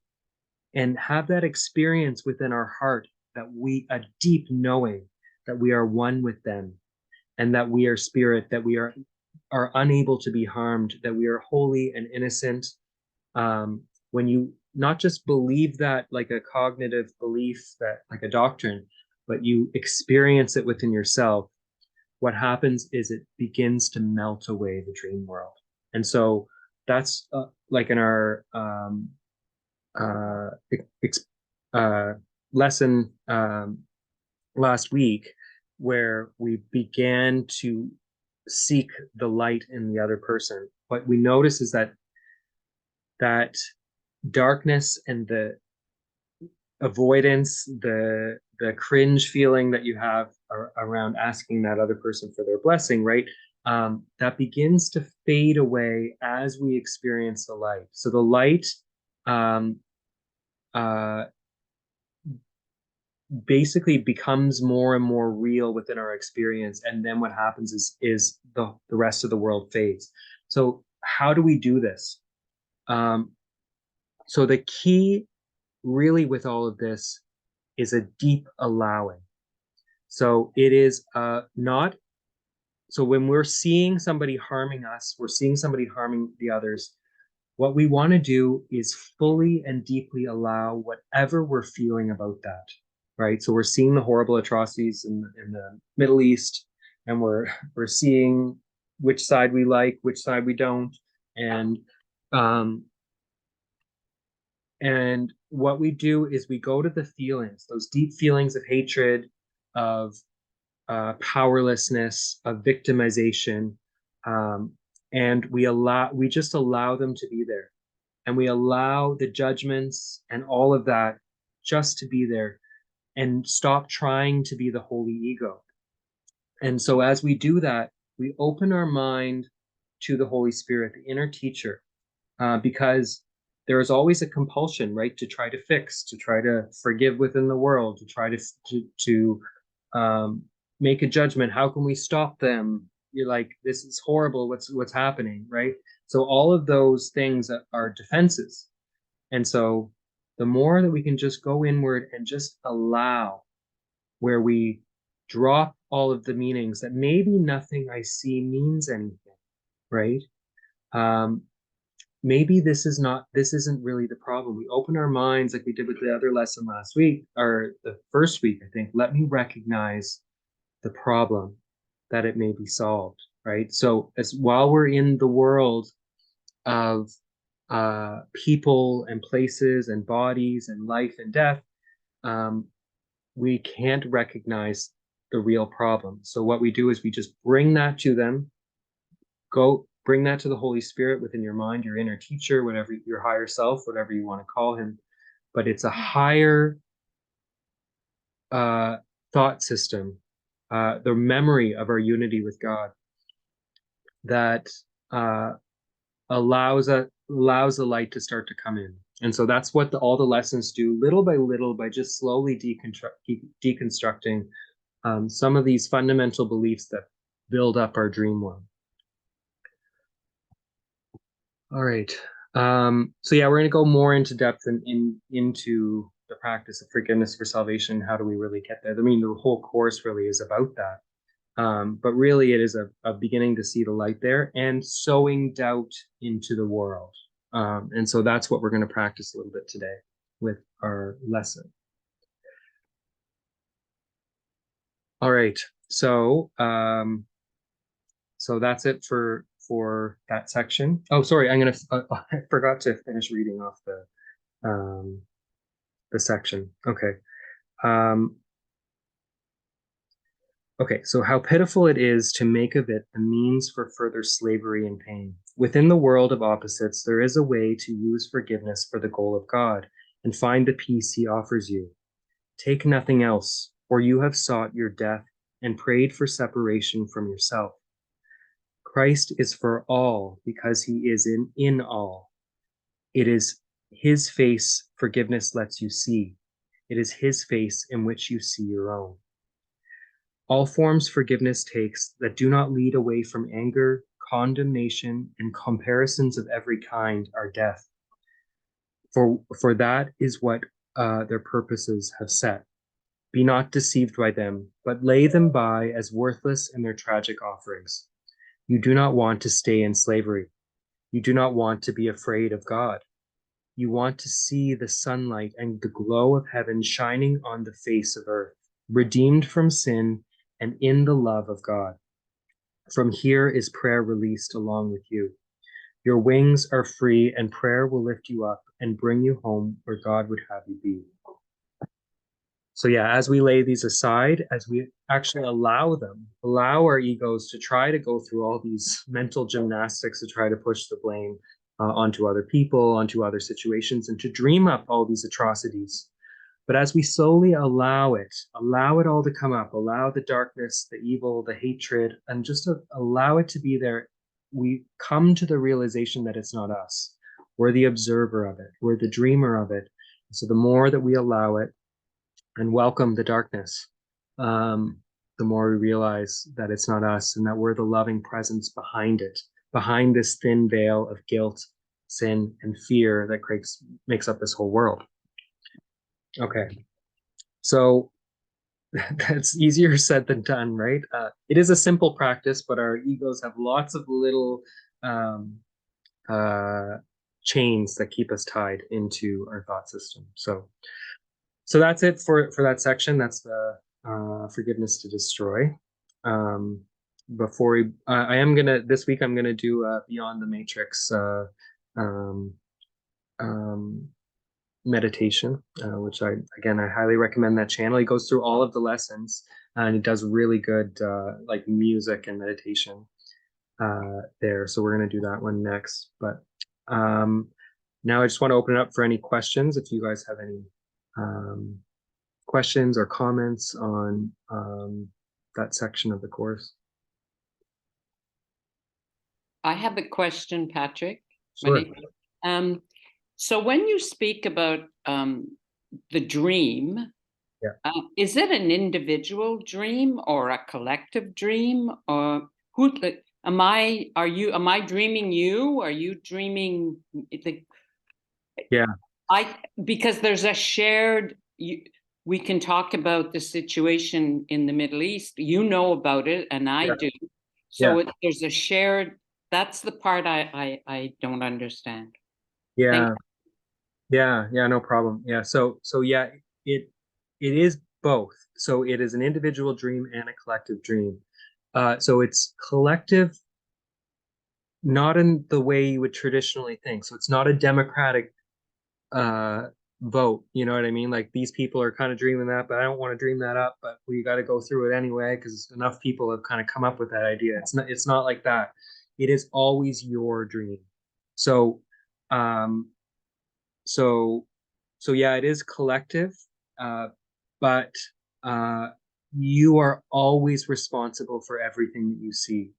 and have that experience within our heart, that a deep knowing that we are one with them, and that we are spirit, that we are unable to be harmed, that we are holy and innocent. When you not just believe that like a cognitive belief, that like a doctrine, but you experience it within yourself, what happens is it begins to melt away the dream world. And so that's like in our uh, uh, lesson last week, where we began to seek the light in the other person. What we notice is that darkness and the avoidance, the cringe feeling that you have around asking that other person for their blessing, right? That begins to fade away as we experience the light. So the light um, uh, basically becomes more and more real within our experience, and then what happens is the rest of the world fades. So how do we do this? Um, so the key really with all of this is a deep allowing. So it is not, so when we're seeing somebody harming us, we're seeing somebody harming the others, what we want to do is fully and deeply allow whatever we're feeling about that, right? So we're seeing the horrible atrocities in the Middle East, and we're seeing which side we like, which side we don't, and um, and what we do is we go to the feelings, those deep feelings of hatred, of powerlessness, of victimization, um, and we just allow them to be there, and we allow the judgments and all of that just to be there, and stop trying to be the holy ego. And so as we do that, we open our mind to the Holy Spirit, the inner teacher, because there is always a compulsion, right, to try to fix, to try to forgive within the world, to try to make a judgment. How can we stop them? You're like, this is horrible. What's happening, right? So all of those things are defenses. And so the more that we can just go inward and just allow, where we drop all of the meanings that maybe nothing I see means anything, right? Maybe this isn't really the problem. We open our minds like we did with the other lesson last week, or the first week, I think. Let me recognize the problem, that it may be solved, right? So as while we're in the world of people and places and bodies and life and death, we can't recognize the real problem. So what we do is we just bring that to them, go bring that to the Holy Spirit within your mind, your inner teacher, whatever, your higher self, whatever you want to call him. But it's a higher thought system, the memory of our unity with God, that allows the light to start to come in. And so that's what all the lessons do, little by little, by just slowly deconstructing some of these fundamental beliefs that build up our dream world. All right. So yeah, we're going to go more into depth into the practice of forgiveness for salvation. How do we really get there? I mean, the whole course really is about that. But really, it is a beginning to see the light there and sowing doubt into the world. And so that's what we're going to practice a little bit today with our lesson. All right. So that's it for that section. Oh, sorry. I forgot to finish reading off the section. Okay. Okay, so how pitiful it is to make of it a means for further slavery and pain. Within the world of opposites, there is a way to use forgiveness for the goal of God and find the peace he offers you. Take nothing else, for you have sought your death and prayed for separation from yourself. Christ is for all because he is in all. It is his face forgiveness lets you see. It is his face in which you see your own. All forms forgiveness takes that do not lead away from anger, condemnation, and comparisons of every kind are death. For that is what their purposes have set. Be not deceived by them, but lay them by as worthless in their tragic offerings. You do not want to stay in slavery. You do not want to be afraid of God. You want to see the sunlight and the glow of heaven shining on the face of earth, redeemed from sin and in the love of God. From here is prayer released along with you. Your wings are free, and prayer will lift you up and bring you home where God would have you be. So yeah, as we lay these aside, as we actually allow our egos to try to go through all these mental gymnastics to try to push the blame onto other people, onto other situations, and to dream up all these atrocities. But as we slowly allow it all to come up, allow the darkness, the evil, the hatred, and just allow it to be there, we come to the realization that it's not us. We're the observer of it. We're the dreamer of it. So the more that we allow it and welcome the darkness, the more we realize that it's not us and that we're the loving presence behind it, behind this thin veil of guilt, sin, and fear that makes up this whole world. Okay, so that's easier said than done, right? It is a simple practice, but our egos have lots of little chains that keep us tied into our thought system. So that's it for that section. That's the forgiveness to destroy. Before this week I'm gonna do Beyond the Matrix meditation, which I highly recommend that channel. He goes through all of the lessons and he does really good like music and meditation there. So we're going to do that one next. But now I just want to open it up for any questions. If you guys have any questions or comments on that section of the course. I have a question, Patrick. Sure. So when you speak about the dream, is it an individual dream or a collective dream, or who am I? Am I dreaming you? Are you dreaming the? Yeah. Because there's a shared. We can talk about the situation in the Middle East. You know about it, and I Yeah. do. Yeah. So there's a shared. That's the part I don't understand. Thank Yeah. Yeah. Yeah. No problem. Yeah. So yeah, it is both. So it is an individual dream and a collective dream. So it's collective, not in the way you would traditionally think. So it's not a democratic uh vote, you know what I mean? Like these people are kind of dreaming that, but I don't want to dream that up, but we got to go through it anyway because enough people have kind of come up with that idea. It's not like that. It is always your dream. So um so so yeah, it is collective, uh but uh you are always responsible for everything that you see.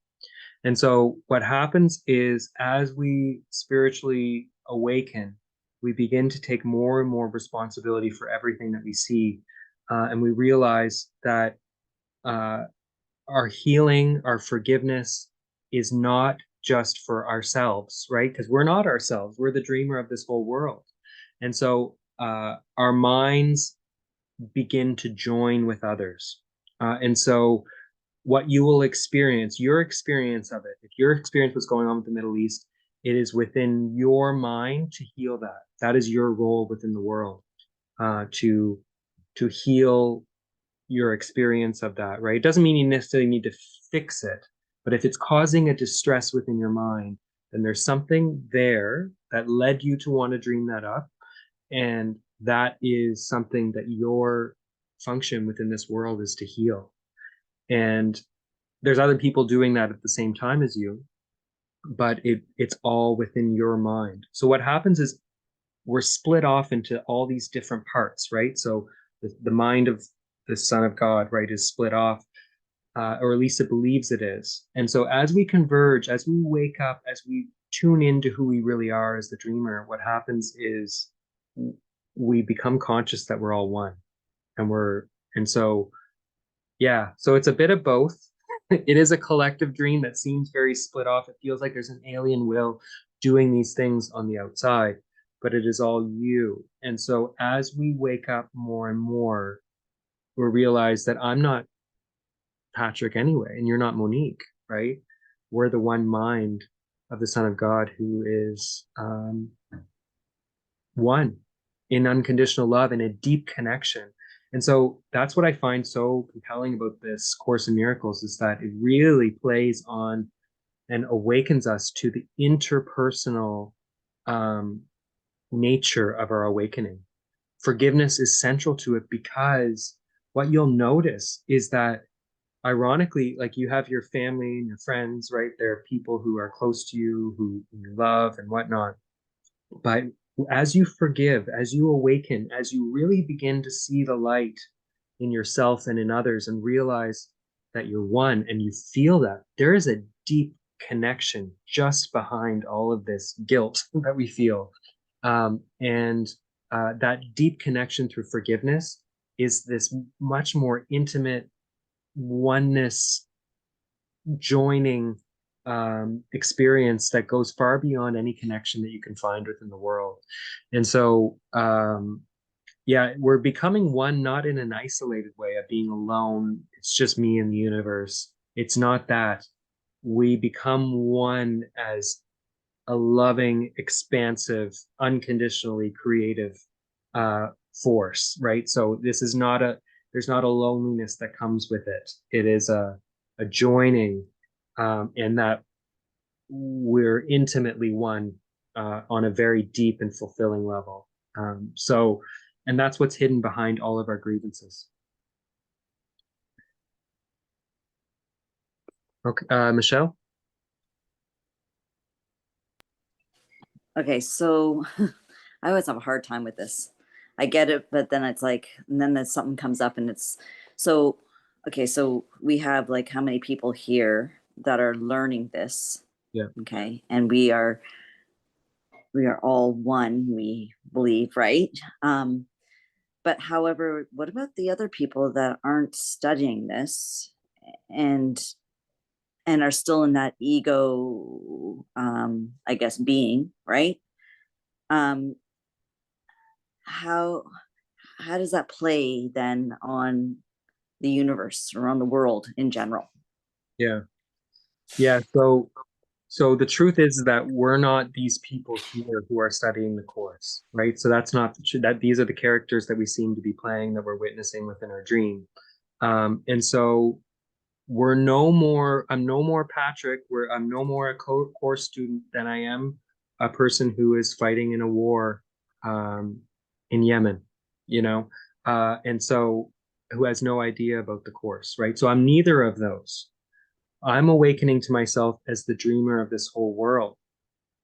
And so what happens is as we spiritually awaken, we begin to take more and more responsibility for everything that we see. And we realize that uh, our healing, our forgiveness is not just for ourselves, right? Because we're not ourselves. We're the dreamer of this whole world. And so our minds begin to join with others. And so what you will experience, your experience of it, if your experience was going on with the Middle East, it is within your mind to heal that. That is your role within the world, to heal your experience of that, right? It doesn't mean you necessarily need to fix it, but if it's causing a distress within your mind, then there's something there that led you to want to dream that up. And that is something that your function within this world is to heal. And there's other people doing that at the same time as you, but it's all within your mind. So what happens is we're split off into all these different parts, right? So the mind of the Son of God, right, is split off, or at least it believes it is. And so as we converge, as we wake up, as we tune into who we really are as the dreamer, what happens is we become conscious that we're all one. And so yeah, so it's a bit of both. It is a collective dream that seems very split off. It feels like there's an alien will doing these things on the outside, but it is all you. And so as we wake up more and more, we realize that I'm not Patrick anyway, and you're not Monique, right? We're the one mind of the Son of God who is one in unconditional love and a deep connection. And so that's what I find so compelling about this Course in Miracles is that it really plays on and awakens us to the interpersonal um, nature of our awakening. Forgiveness is central to it because what you'll notice is that ironically, like you have your family and your friends, right? There are people who are close to you, who you love and whatnot. But as you forgive, as you awaken, as you really begin to see the light in yourself and in others and realize that you're one and you feel that, there is a deep connection just behind all of this guilt that we feel. And that deep connection through forgiveness is this much more intimate oneness joining experience that goes far beyond any connection that you can find within the world. And so, yeah, we're becoming one, not in an isolated way of being alone. It's just me and the universe. It's not that. We become one as a loving, expansive, unconditionally creative uh, force, right? So this is not there's not a loneliness that comes with it. It is a joining, and that we're intimately one on a very deep and fulfilling level. And that's what's hidden behind all of our grievances. Okay, Michelle? Okay, so I always have a hard time with this. I get it, but then it's like, and then there's something comes up and it's so, okay, so we have like how many people here that are learning this? Yeah. Okay, and we are we are all one, we believe, right? But however, what about the other people that aren't studying this and are still in that ego, I guess, being, right? Um, how does that play then on the universe or on the world in general? Yeah. Yeah. So the truth is that we're not these people here who are studying the course, right? So that's not that these are the characters that we seem to be playing, that we're witnessing within our dream. And so I'm no more Patrick, I'm no more a course student than I am a person who is fighting in a war in Yemen, you know, and so who has no idea about the course, right? So I'm neither of those. I'm awakening to myself as the dreamer of this whole world,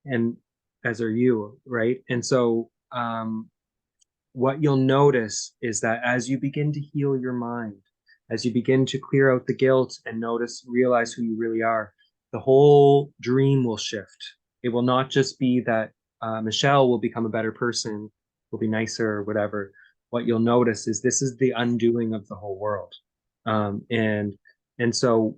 and as are you, right? And so what you'll notice is that as you begin to heal your mind, as you begin to clear out the guilt and realize who you really are, the whole dream will shift. It will not just be that Michelle will become a better person, will be nicer or whatever. What you'll notice is this is the undoing of the whole world. And so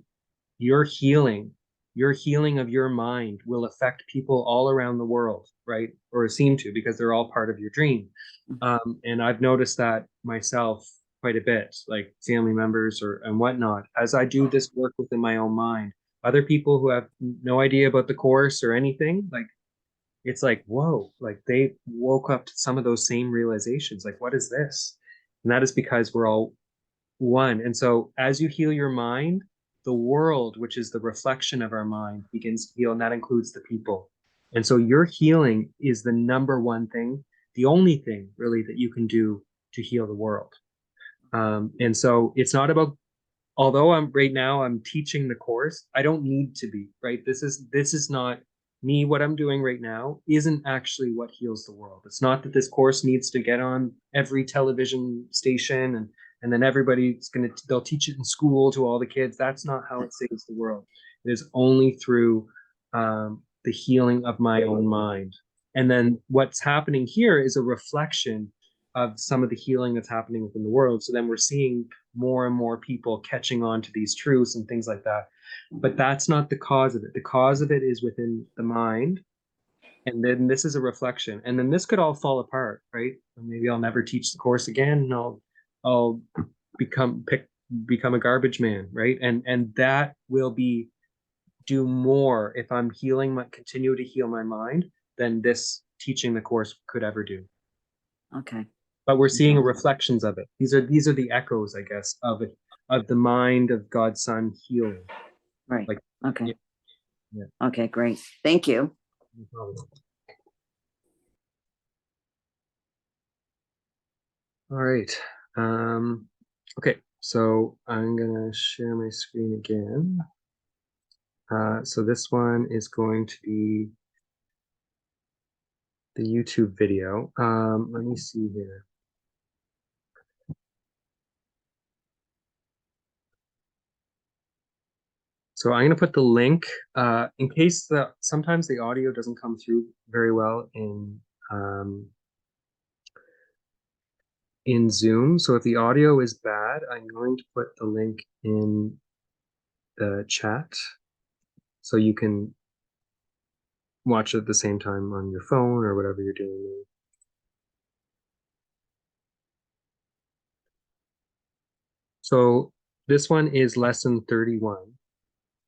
your healing, your healing of your mind will affect people all around the world, right? Or seem to, because they're all part of your dream. And I've noticed that myself quite a bit, like family members and whatnot, as I do this work within my own mind. Other people who have no idea about the course or anything, like it's like, whoa, like they woke up to some of those same realizations. Like, what is this? And that is because we're all one. And so as you heal your mind, the world, which is the reflection of our mind, begins to heal, and that includes the people. And so your healing is the number one thing, the only thing really that you can do to heal the world. And so it's not about, although I'm teaching the course, I don't need to be, right? This is not me. What I'm doing right now isn't actually what heals the world. It's not that this course needs to get on every television station and then they'll teach it in school to all the kids. That's not how it saves the world. It is only through the healing of my own mind. And then what's happening here is a reflection of some of the healing that's happening within the world. So then we're seeing more and more people catching on to these truths and things like that. But that's not the cause of it. The cause of it is within the mind. And then this is a reflection. And then this could all fall apart, right? Maybe I'll never teach the course again, and I'll become a garbage man, right? And that will do more if I'm continue to heal my mind than this teaching the course could ever do. Okay. But we're seeing reflections of it. These are the echoes, I guess, of it, of the mind of God's Son healing. Right. Like, okay. Yeah. Okay, great. Thank you. No problem. All right. Okay, so I'm gonna share my screen again. So this one is going to be the YouTube video. Let me see here. So I'm going to put the link in case sometimes the audio doesn't come through very well in Zoom. So if the audio is bad, I'm going to put the link in the chat so you can watch it at the same time on your phone or whatever you're doing. So this one is lesson 31.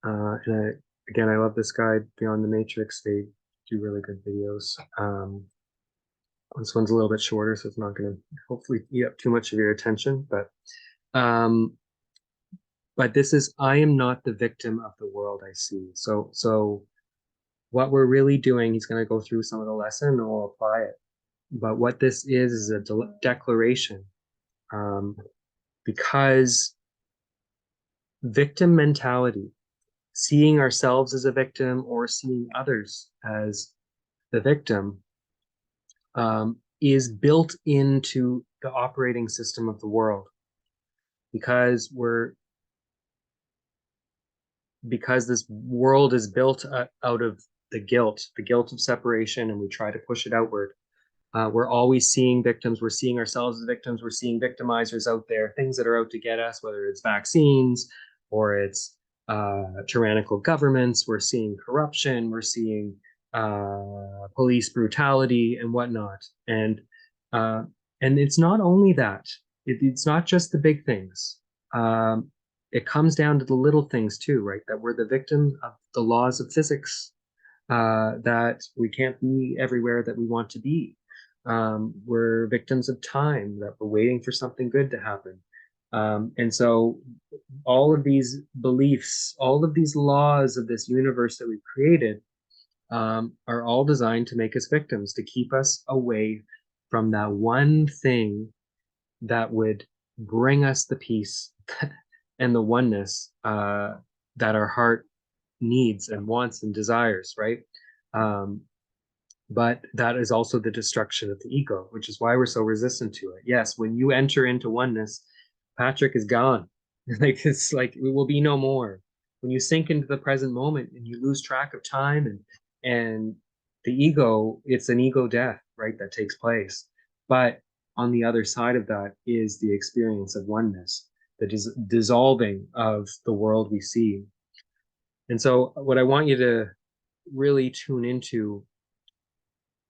Again, I love this guy, Beyond the Matrix. They do really good videos. This one's a little bit shorter, so it's not going to hopefully eat up too much of your attention. But this is, I am not the victim of the world I see. So what we're really doing, he's going to go through some of the lesson and we'll apply it. But what this is a declaration, because victim mentality, seeing ourselves as a victim or seeing others as the victim, is built into the operating system of the world, because this world is built out of the guilt of separation, and we try to push it outward. We're always seeing victims. We're seeing ourselves as victims. We're seeing victimizers out there, things that are out to get us, whether it's vaccines or it's tyrannical governments. We're seeing corruption. We're seeing police brutality and whatnot. And it's not only that. It's not just the big things. It comes down to the little things too, right? That we're the victim of the laws of physics, that we can't be everywhere that we want to be. We're victims of time, that we're waiting for something good to happen. And so all of these beliefs, all of these laws of this universe that we've created, are all designed to make us victims, to keep us away from that one thing that would bring us the peace and the oneness that our heart needs and wants and desires, right? But that is also the destruction of the ego, which is why we're so resistant to it. Yes, when you enter into oneness, Patrick is gone. Like, it's like it will be no more. When you sink into the present moment and you lose track of time and the ego, it's an ego death, right? That takes place. But on the other side of that is the experience of oneness, the dissolving of the world we see. And so what I want you to really tune into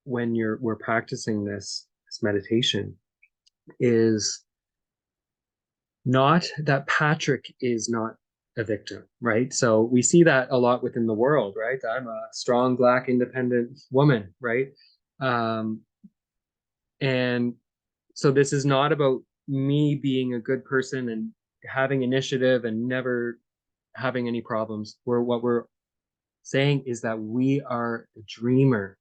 when we're practicing this meditation is not that Patrick is not a victim, right? So we see that a lot within the world, right? I'm a strong, Black, independent woman, right? And so this is not about me being a good person and having initiative and never having any problems. What we're saying is that we are a dreamer.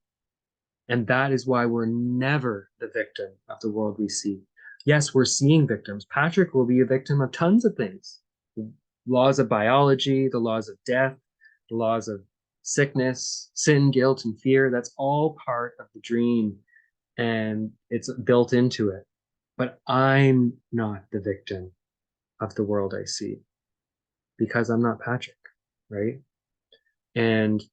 And that is why we're never the victim of the world we see. Yes, we're seeing victims. Patrick will be a victim of tons of things. The laws of biology, the laws of death, the laws of sickness, sin, guilt, and fear. That's all part of the dream, and it's built into it. But I'm not the victim of the world I see because I'm not Patrick, right? And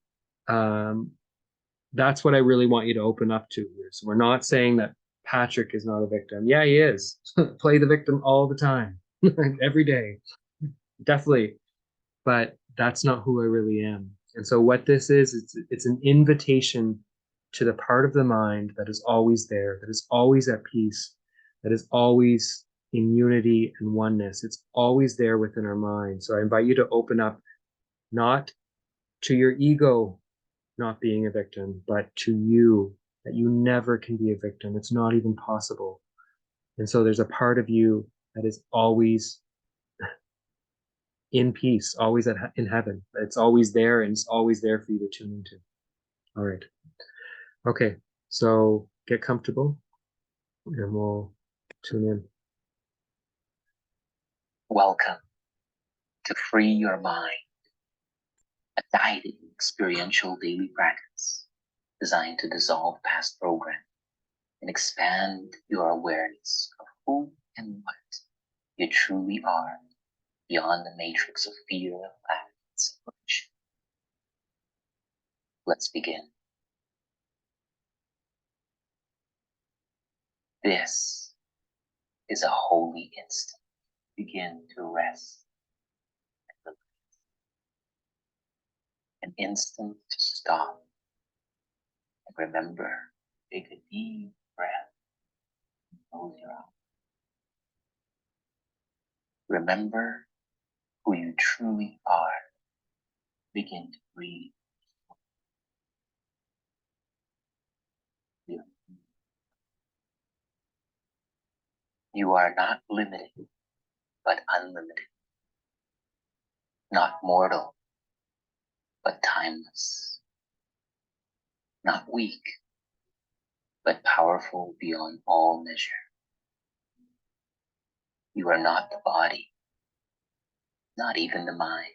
that's what I really want you to open up to here. So we're not saying that Patrick is not a victim. Yeah, he is. Play the victim all the time, every day. Definitely. But that's not who I really am. And so what this is, it's an invitation to the part of the mind that is always there, that is always at peace, that is always in unity and oneness. It's always there within our mind. So I invite you to open up, not to your ego not being a victim, but to you, that you never can be a victim. It's not even possible. And so there's a part of you that is always in peace, always in heaven. It's always there, and it's always there for you to tune into. All right. Okay. So get comfortable and we'll tune in. Welcome to Free Your Mind, a guided experiential daily practice designed to dissolve past programming and expand your awareness of who and what you truly are beyond the matrix of fear, lack, and separation. Let's begin. This is a holy instant. Begin to rest and release. An instant to stop and remember. Take a deep breath and close your eyes. Remember who you truly are. Begin to breathe. You are not limited, but unlimited. Not mortal, but timeless. Not weak, but powerful beyond all measure. You are not the body, not even the mind.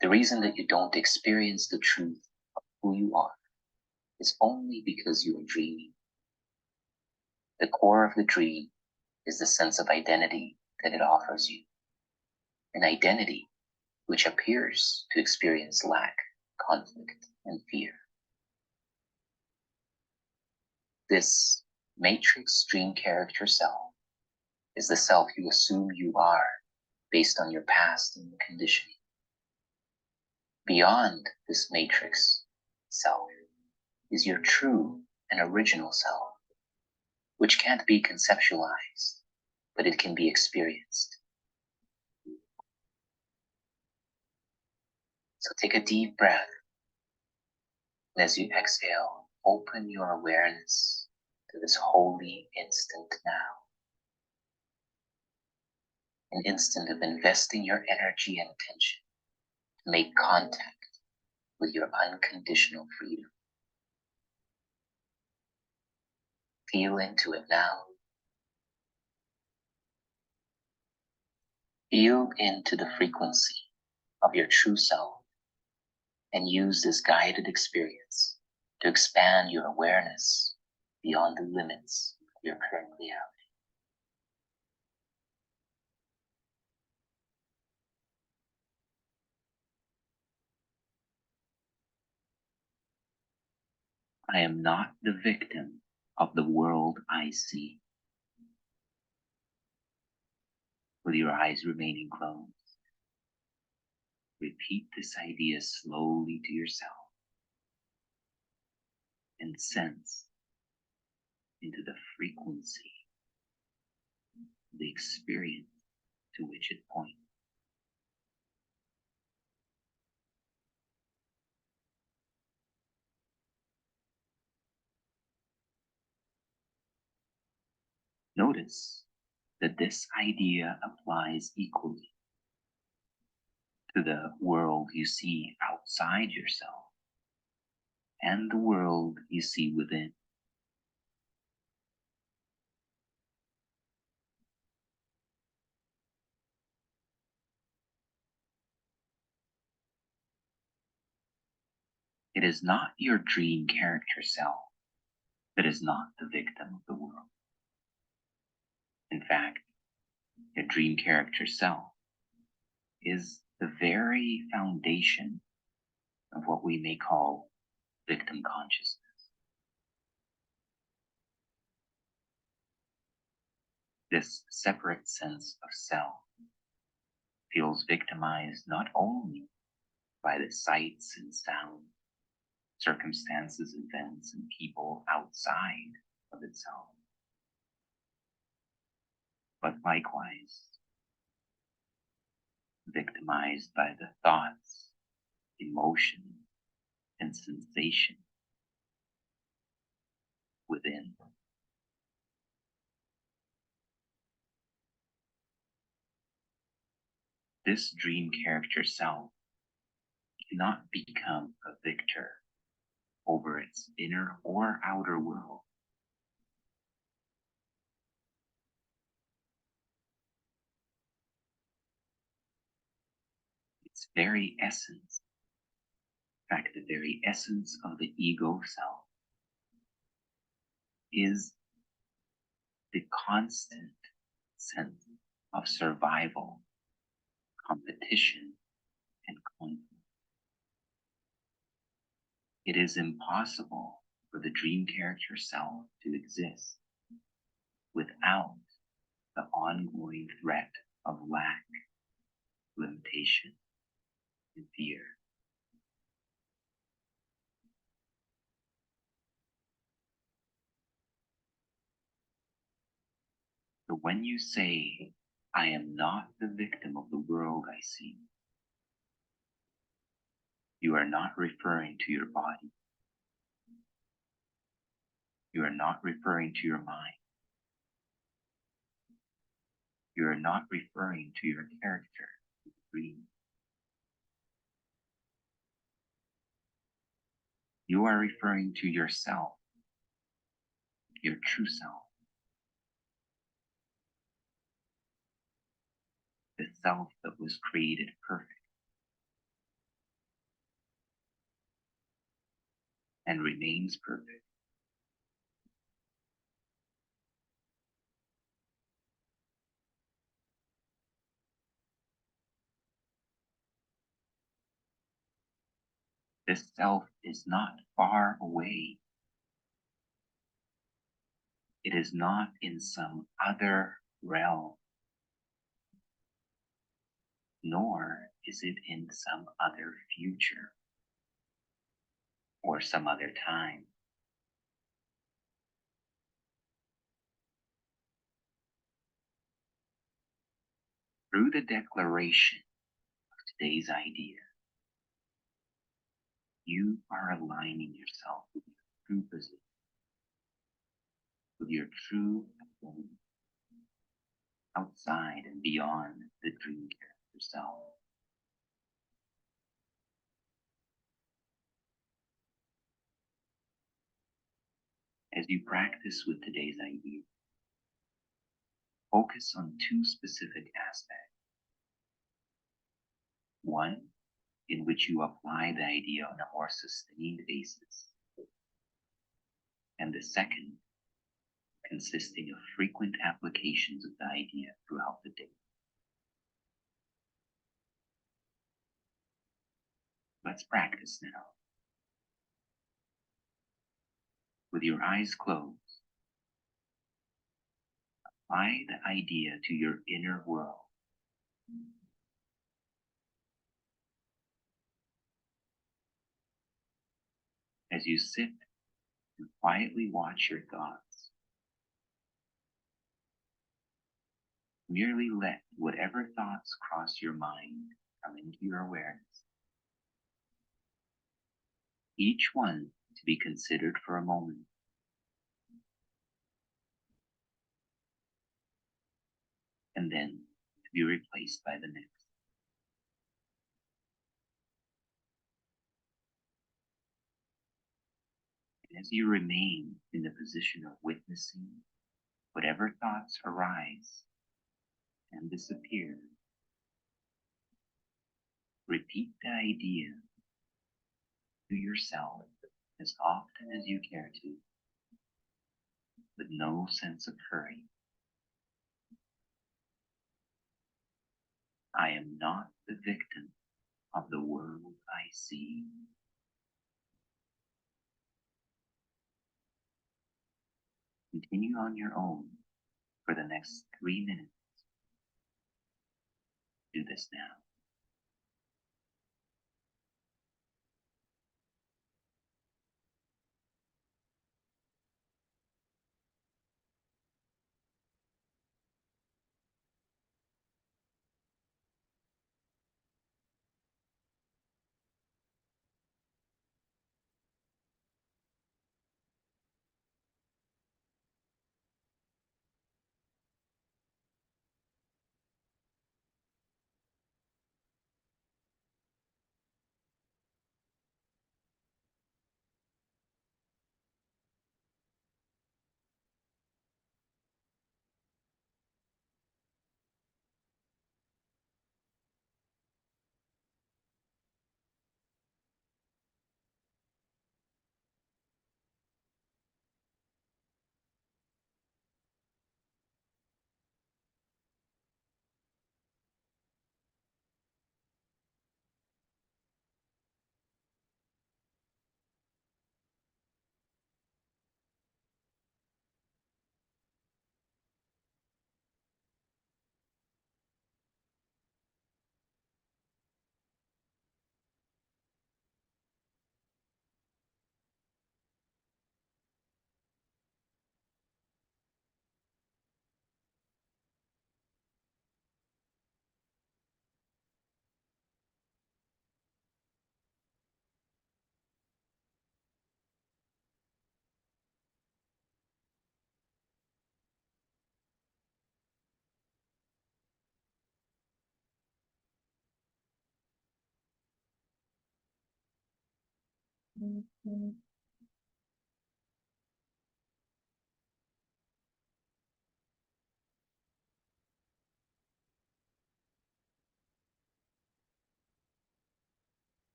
The reason that you don't experience the truth of who you are is only because you are dreaming. The core of the dream is the sense of identity that it offers you. An identity which appears to experience lack, conflict, and fear. This matrix dream character self is the self you assume you are based on your past and conditioning. Beyond this matrix self is your true and original self, which can't be conceptualized, but it can be experienced. So take a deep breath, and as you exhale, open your awareness to this holy instant now. An instant of investing your energy and attention to make contact with your unconditional freedom. Feel into it now. Feel into the frequency of your true self and use this guided experience to expand your awareness beyond the limits of your current reality. I am not the victim of the world I see. With your eyes remaining closed, repeat this idea slowly to yourself and sense into the frequency, the experience to which it points. Notice that this idea applies equally to the world you see outside yourself and the world you see within. It is not your dream character self that is not the victim of the world. In fact, your dream character self is the very foundation of what we may call victim consciousness. This separate sense of self feels victimized not only by the sights and sounds, circumstances, events, and people outside of itself, but likewise victimized by the thoughts, emotions, and sensation within. This dream character self cannot become a victor over its inner or outer world. Its very essence, in fact, the very essence of the ego self, is the constant sense of survival, competition, and conflict. It is impossible for the dream character self to exist without the ongoing threat of lack, limitation, and fear. So when you say, I am not the victim of the world I see, you are not referring to your body. You are not referring to your mind. You are not referring to your character, dream. You are referring to yourself, your true self, the self that was created perfect and remains perfect. This self is not far away. It is not in some other realm, nor is it in some other future or some other time. Through the declaration of today's idea, you are aligning yourself with your true position, with your true identity, outside and beyond the dream character self. As you practice with today's idea, focus on two specific aspects. One, in which you apply the idea on a more sustained basis. And the second, consisting of frequent applications of the idea throughout the day. Let's practice now. With your eyes closed, apply the idea to your inner world. As you sit and quietly watch your thoughts, merely let whatever thoughts cross your mind come into your awareness. Each one to be considered for a moment. And then to be replaced by the next. And as you remain in the position of witnessing whatever thoughts arise and disappear, repeat the idea to yourself as often as you care to, with no sense of hurry. I am not the victim of the world I see. Continue on your own for the next 3 minutes. Do this now.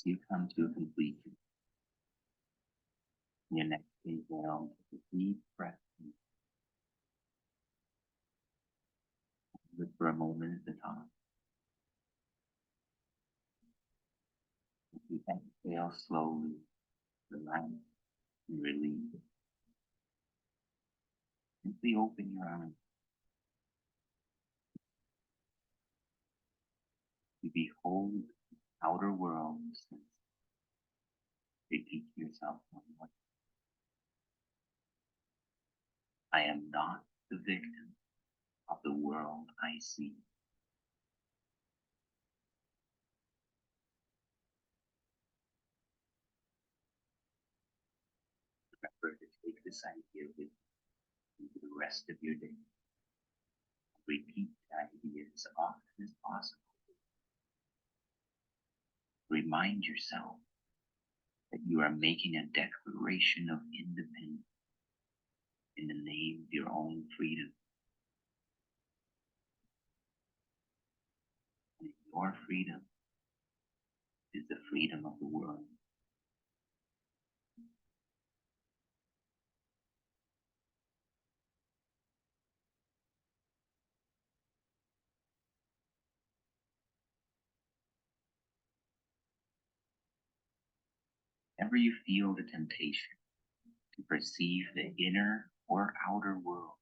you come to a completion. Your next inhale, take a deep breath. Live for a moment at a time. As you exhale slowly, relax and release. Simply open your eyes. You behold the outer world. Repeat to yourself one more. I am not the victim of the world I see. Remember to take this idea with you into the rest of your day. Repeat the idea as often as possible. Remind yourself that you are making a declaration of independence in the name of your own freedom. And your freedom is the freedom of the world. Whenever you feel the temptation to perceive the inner or outer world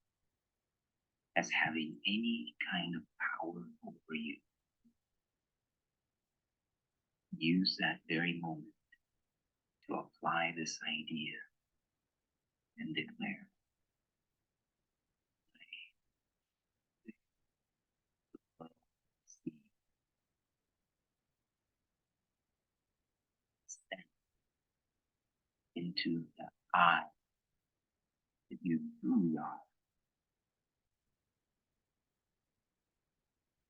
as having any kind of power over you, use that very moment to apply this idea and declare, step into the I that you truly are.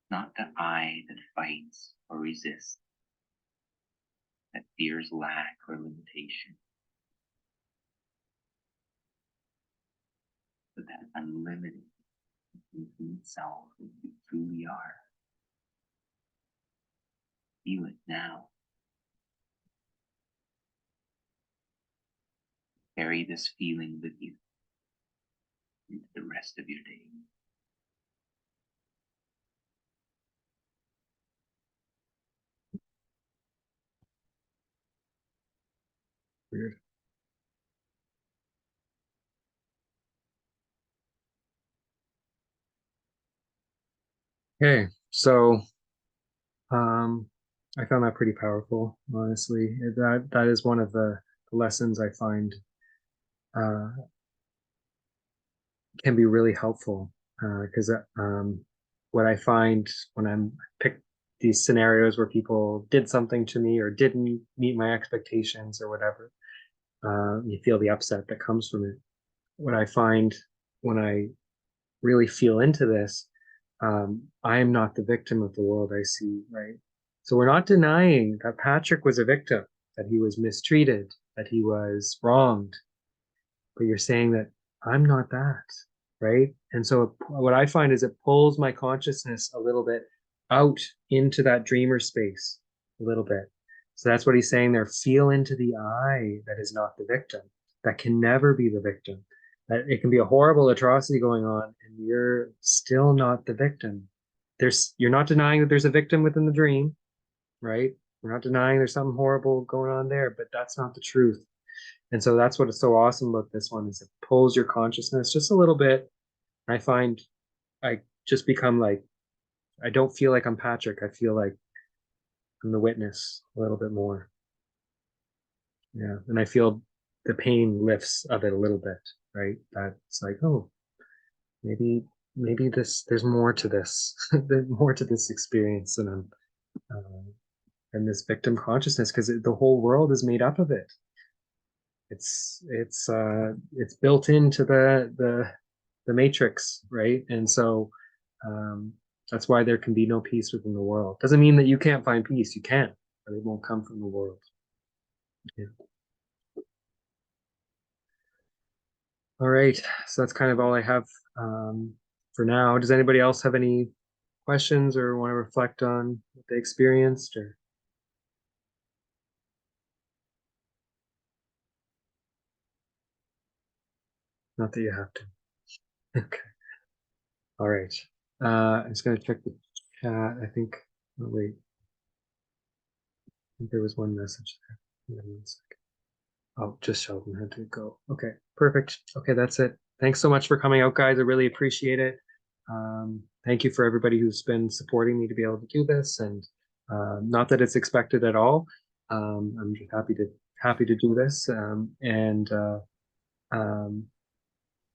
Not the I that fights or resists, that fears lack or limitation, but that unlimited, infinite self that you truly are. Feel it now. Carry this feeling with you into the rest of your day. Weird. Okay, so I found that pretty powerful, honestly. That is one of the lessons I find can be really helpful, because what I find when I'm pick these scenarios where people did something to me or didn't meet my expectations or whatever, you feel the upset that comes from it. What I find when I really feel into this, I am not the victim of the world I see, right? So we're not denying that Patrick was a victim, that he was mistreated, that he was wronged, but you're saying that I'm not that, right? And so what I find is it pulls my consciousness a little bit out into that dreamer space a little bit. So that's what he's saying there. Feel into the I that is not the victim, that can never be the victim. That it can be a horrible atrocity going on and you're still not the victim. You're not denying that there's a victim within the dream, right? We're not denying there's something horrible going on there, but that's not the truth. And so that's what is so awesome about this one is it pulls your consciousness just a little bit. I find I just become like, I don't feel like I'm Patrick. I feel like I'm the witness a little bit more. Yeah. And I feel the pain lifts of it a little bit, right? That's like, oh, maybe there's more to this, there's more to this experience and this victim consciousness, because the whole world is made up of it. It's built into the matrix, right? And so that's why there can be no peace within the world. Doesn't mean that you can't find peace. You can, but it won't come from the world. Yeah. All right, so that's kind of all I have for now. Does anybody else have any questions or want to reflect on what they experienced? Or Not that you have to. Okay. All right. I'm just going to check the chat. I think, oh, wait. I think there was one message there. Hang on 1 second. Oh, just Sheldon had to go. Okay, perfect. Okay, that's it. Thanks so much for coming out, guys. I really appreciate it. Thank you for everybody who's been supporting me to be able to do this, and not that it's expected at all. I'm just happy to do this,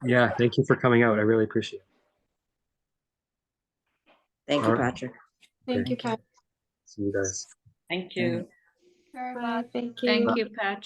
yeah, thank you for coming out. I really appreciate it. Thank you, All right. Patrick. Thank you, Pat. See you guys. Thank you. Bye. Thank you. Thank you, Patrick.